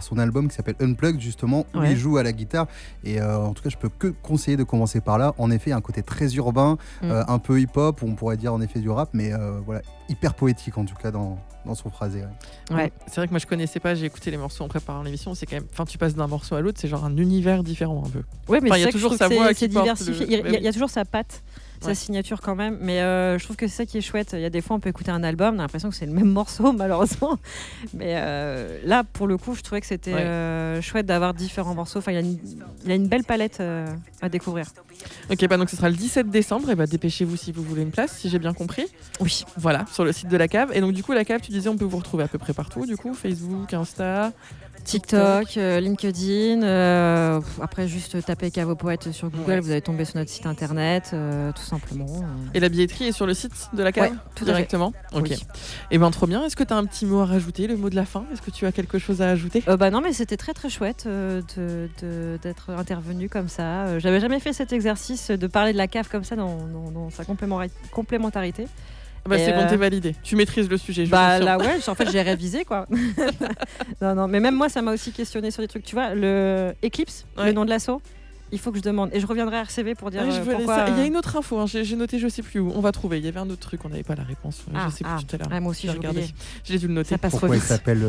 [SPEAKER 1] son album qui s'appelle Unplugged, justement, où il joue à la guitare. Et en tout cas, je peux que conseiller de commencer par là. En effet, il y a un côté très urbain, un peu hip-hop, on pourrait dire en effet du rap, mais voilà, hyper poétique, en tout cas, dans son phrasé.
[SPEAKER 2] Ouais. C'est vrai que moi, je connaissais pas, j'ai écouté les morceaux en préparant l'émission. C'est quand même, tu passes d'un morceau à l'autre, c'est genre un univers différent, un peu.
[SPEAKER 3] Ouais, mais
[SPEAKER 2] il y a toujours sa voix qui porte
[SPEAKER 3] diversifié. Il y a toujours sa patte. Sa signature quand même, mais je trouve que c'est ça qui est chouette. Il y a des fois on peut écouter un album, on a l'impression que c'est le même morceau malheureusement, mais là pour le coup je trouvais que c'était chouette d'avoir différents morceaux. Enfin, il a une belle palette à découvrir.
[SPEAKER 2] Ok, donc ce sera le 17 décembre, et dépêchez-vous si vous voulez une place, si j'ai bien compris.
[SPEAKER 3] Oui.
[SPEAKER 2] Voilà, sur le site de la cave. Et donc du coup la cave, tu disais on peut vous retrouver à peu près partout, du coup, Facebook, Insta,
[SPEAKER 3] TikTok, LinkedIn, après juste taper Cave aux Poètes sur Google, vous allez tomber sur notre site internet, tout simplement.
[SPEAKER 2] Et la billetterie est sur le site de la cave
[SPEAKER 3] tout
[SPEAKER 2] directement. Ok.
[SPEAKER 3] Oui.
[SPEAKER 2] Et trop bien. Est-ce que tu as un petit mot à rajouter, le mot de la fin? Est-ce que tu as quelque chose à ajouter?
[SPEAKER 3] Non, mais c'était très très chouette d'être intervenu comme ça. J'avais jamais fait cet exercice de parler de la cave comme ça dans sa complémentarité.
[SPEAKER 2] C'est bon, t'es validé. Tu maîtrises le sujet.
[SPEAKER 3] Là, en fait, j'ai révisé, quoi. non, mais même moi, ça m'a aussi questionné sur des trucs. Tu vois, le Eclipse, le nom de l'assaut, il faut que je demande. Et je reviendrai à RCV pour dire pourquoi.
[SPEAKER 2] Il y a une autre info, j'ai noté, je sais plus où. On va trouver. Il y avait un autre truc, on n'avait pas la réponse. Je sais plus tout à l'heure.
[SPEAKER 3] Moi aussi, j'ai regardé.
[SPEAKER 2] J'ai dû le noter.
[SPEAKER 3] Ça passe
[SPEAKER 1] pourquoi il s'appelle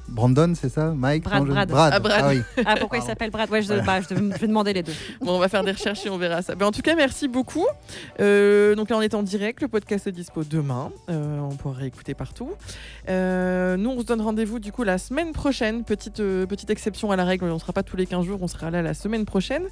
[SPEAKER 1] Brandon, c'est ça? Mike?
[SPEAKER 3] Brad.
[SPEAKER 1] Brad. Ah oui.
[SPEAKER 3] Pourquoi il s'appelle Brad? Je vais demander les deux.
[SPEAKER 2] Bon, on va faire des recherches et on verra ça. En tout cas, merci beaucoup. Donc là, on est en direct. Le podcast est dispo demain. On pourra réécouter partout. Nous, on se donne rendez-vous du coup la semaine prochaine. Petite exception à la règle. On ne sera pas tous les 15 jours. On sera là la semaine prochaine.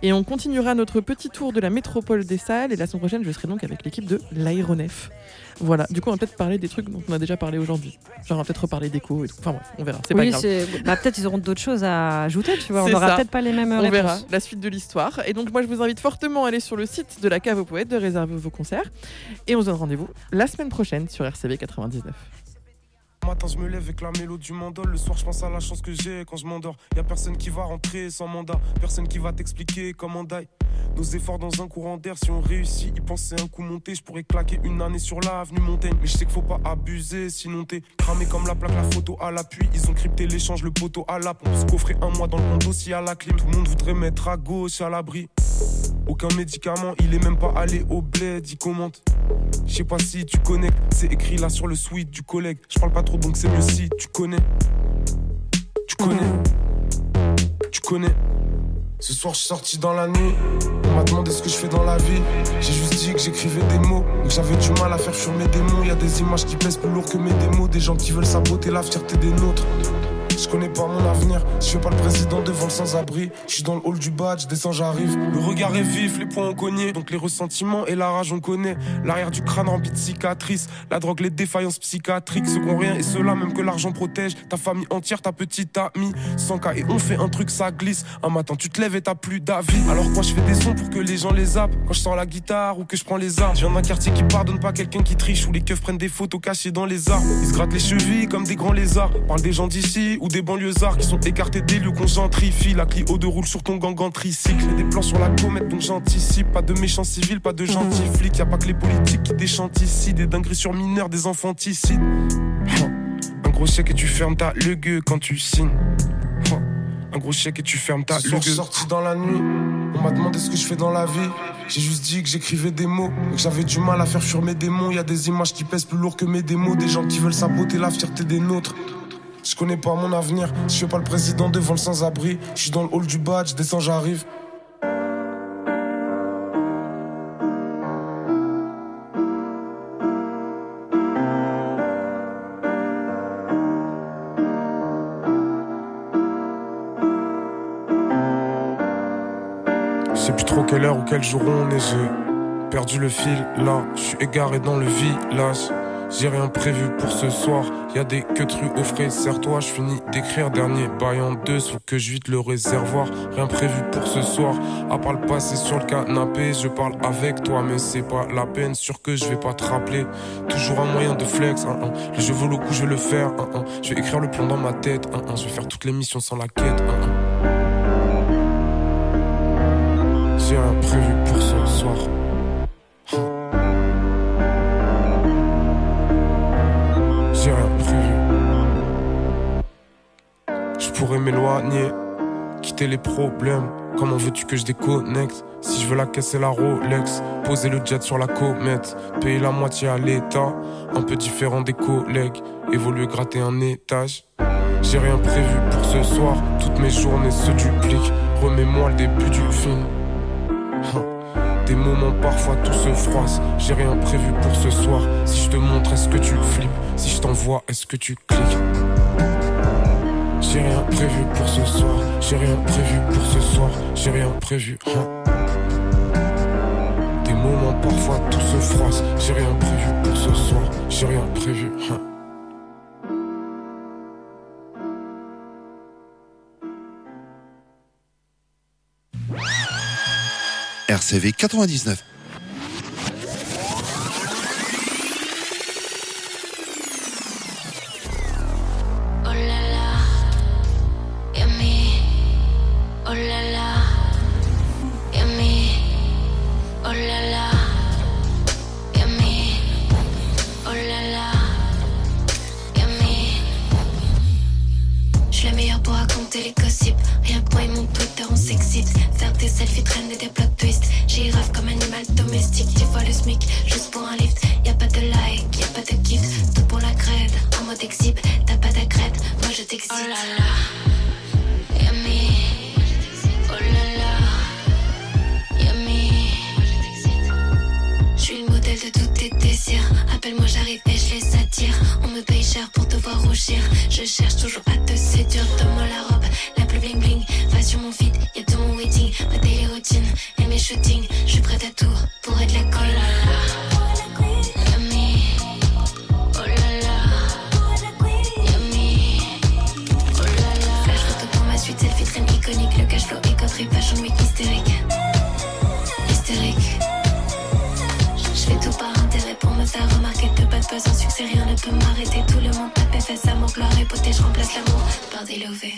[SPEAKER 2] Et on continuera notre petit tour de la métropole des salles. Et la semaine prochaine, je serai donc avec l'équipe de l'Aéronef. Voilà, du coup on va peut-être parler des trucs dont on a déjà parlé aujourd'hui. Genre on va peut-être reparler d'écho et tout. Enfin bref, on verra, c'est pas grave.
[SPEAKER 3] Peut-être ils auront d'autres choses à ajouter, tu vois. On n'aura peut-être pas les mêmes réponses.
[SPEAKER 2] On verra la suite de l'histoire. Et donc moi je vous invite fortement à aller sur le site de la Cave aux Poètes, de réserver vos concerts. Et on se donne rendez-vous la semaine prochaine sur RCV 99.
[SPEAKER 8] Matin je me lève avec la mélodie du mandol. Le soir je pense à la chance que j'ai quand je m'endors. Y'a personne qui va rentrer sans mandat. Personne qui va t'expliquer comment die. Nos efforts dans un courant d'air. Si on réussit, ils pensent c'est un coup monté. Je pourrais claquer une année sur l'avenue Montaigne. Mais je sais qu'il faut pas abuser, sinon t'es cramé comme la plaque, la photo à l'appui. Ils ont crypté l'échange, le poteau à la pompe. Se coffrer un mois dans le condo si à la clim. Tout le monde voudrait mettre à gauche à l'abri. Aucun médicament, il est même pas allé au bled, il commente. Je sais pas si tu connais, c'est écrit là sur le suite du collègue. Je parle pas trop donc c'est mieux si tu connais. Tu connais. Ce soir je suis sorti dans la nuit. On m'a demandé ce que je fais dans la vie. J'ai juste dit que j'écrivais des mots, mais que j'avais du mal à faire fuir mes démons. Y'a des images qui pèsent plus lourd que mes démos. Des gens qui veulent saboter la fierté des nôtres. Je connais pas mon avenir, je fais pas le président devant le sans-abri. Je suis dans le hall du badge, descends j'arrive. Le regard est vif, les poings ont cogné. Donc les ressentiments et la rage on connaît. L'arrière du crâne rempli de cicatrices. La drogue, les défaillances psychiatriques. Ceux qui ont rien et ceux-là même que l'argent protège. Ta famille entière, ta petite amie. 100K et on fait un truc, ça glisse. Un matin tu te lèves et t'as plus d'avis. Alors quoi je fais des sons pour que les gens les zappent. Quand je sors la guitare ou que je prends les armes. Je viens d'un quartier qui pardonne pas quelqu'un qui triche. Où les keufs prennent des photos cachées dans les arbres. Ils se grattent les chevilles comme des grands lézards. Parle des gens d'ici ou des banlieusards qui sont écartés des lieux qu'on gentrifie. La Clio de roule sur ton gang en tricycle. J'ai des plans sur la comète donc j'anticipe. Pas de méchants civils, pas de gentils flics. Y'a pas que les politiques qui déchantent ici. Des dingueries sur mineurs, des infanticides. Un gros chèque et tu fermes ta le gueux quand tu signes. Un gros chèque et tu fermes ta le gueux. Je suis sorti dans la nuit, on m'a demandé ce que je fais dans la vie. J'ai juste dit que j'écrivais des mots et que j'avais du mal à faire fuir mes démons. Y'a des images qui pèsent plus lourd que mes démos. Des gens qui veulent saboter la fierté des nôtres. Je connais pas mon avenir, je fais pas le président devant le sans-abri. Je suis dans le hall du badge, je descends, j'arrive. Je sais plus trop quelle heure ou quel jour on est, j'ai perdu le fil là, je suis égaré dans le village. J'ai rien prévu pour ce soir, y'a des queutrues au frais, serre-toi, je finis d'écrire dernier bail en deux, faut que je vide le réservoir. Rien prévu pour ce soir, à part le passé sur le canapé, je parle avec toi mais c'est pas la peine, sûr que je vais pas te rappeler. Toujours un moyen de flex, le jeu vaut le coup, je vais le faire, je vais écrire le plan dans ma tête, je vais faire toutes les missions sans la quête, J'ai rien prévu pour ce soir. J'ai rien prévu. Je pourrais m'éloigner, quitter les problèmes. Comment veux-tu que je déconnecte? Si je veux la caisse et la Rolex, poser le jet sur la comète, payer la moitié à l'État, un peu différent des collègues, évoluer, gratter un étage. J'ai rien prévu pour ce soir, toutes mes journées se dupliquent. Remets-moi le début du film. Des moments parfois tout se froisse. J'ai rien prévu pour ce soir. Si je te montre, est-ce que tu flippes? Si je t'envoie, est-ce que tu cliques? J'ai rien prévu pour ce soir. J'ai rien prévu pour ce soir. J'ai rien prévu. Des moments parfois tout se froisse. J'ai rien prévu pour ce soir. J'ai rien prévu.
[SPEAKER 9] RCV 99.
[SPEAKER 6] Oh là là, yummy. Oh là là, yummy. Oh là là, yummy. Oh là là, yummy. J'suis la meilleure pour raconter les gossips. Rien que moi et mon Twitter on s'excite. Faire des selfies, traîner des plot twists. J'y comme animal domestique. Tu vois le SMIC juste pour un lift. Y'a pas de like, y'a pas de gift. Tout pour la crède, en mode exhib. T'as pas d'agrette, moi je t'excite. Oh là là, yummy. Oh là là, yummy. J'suis le modèle de tous tes désirs. Appelle-moi, j'arrive et je les attire. On me paye cher pour te voir rougir. Je cherche toujours à te séduire. Donne-moi la robe, la plus bling bling. Va sur mon feed, y'a tout mon waiting. Ma daily routine et mes shootings. J'suis prête à tout pour être la colle. Yummy. Oh là là, yummy. Oh là là. Flash photo pour ma suite, selfie traîne iconique. Le cash flow écotrip, fashion week hystérique. Hystérique. J'fais tout par intérêt pour me faire remarquer. Que pas de buzz, en succès, rien ne peut m'arrêter. Tout le monde tape, fait ça, mon gloire et beauté. J'remplace l'amour par des lovés.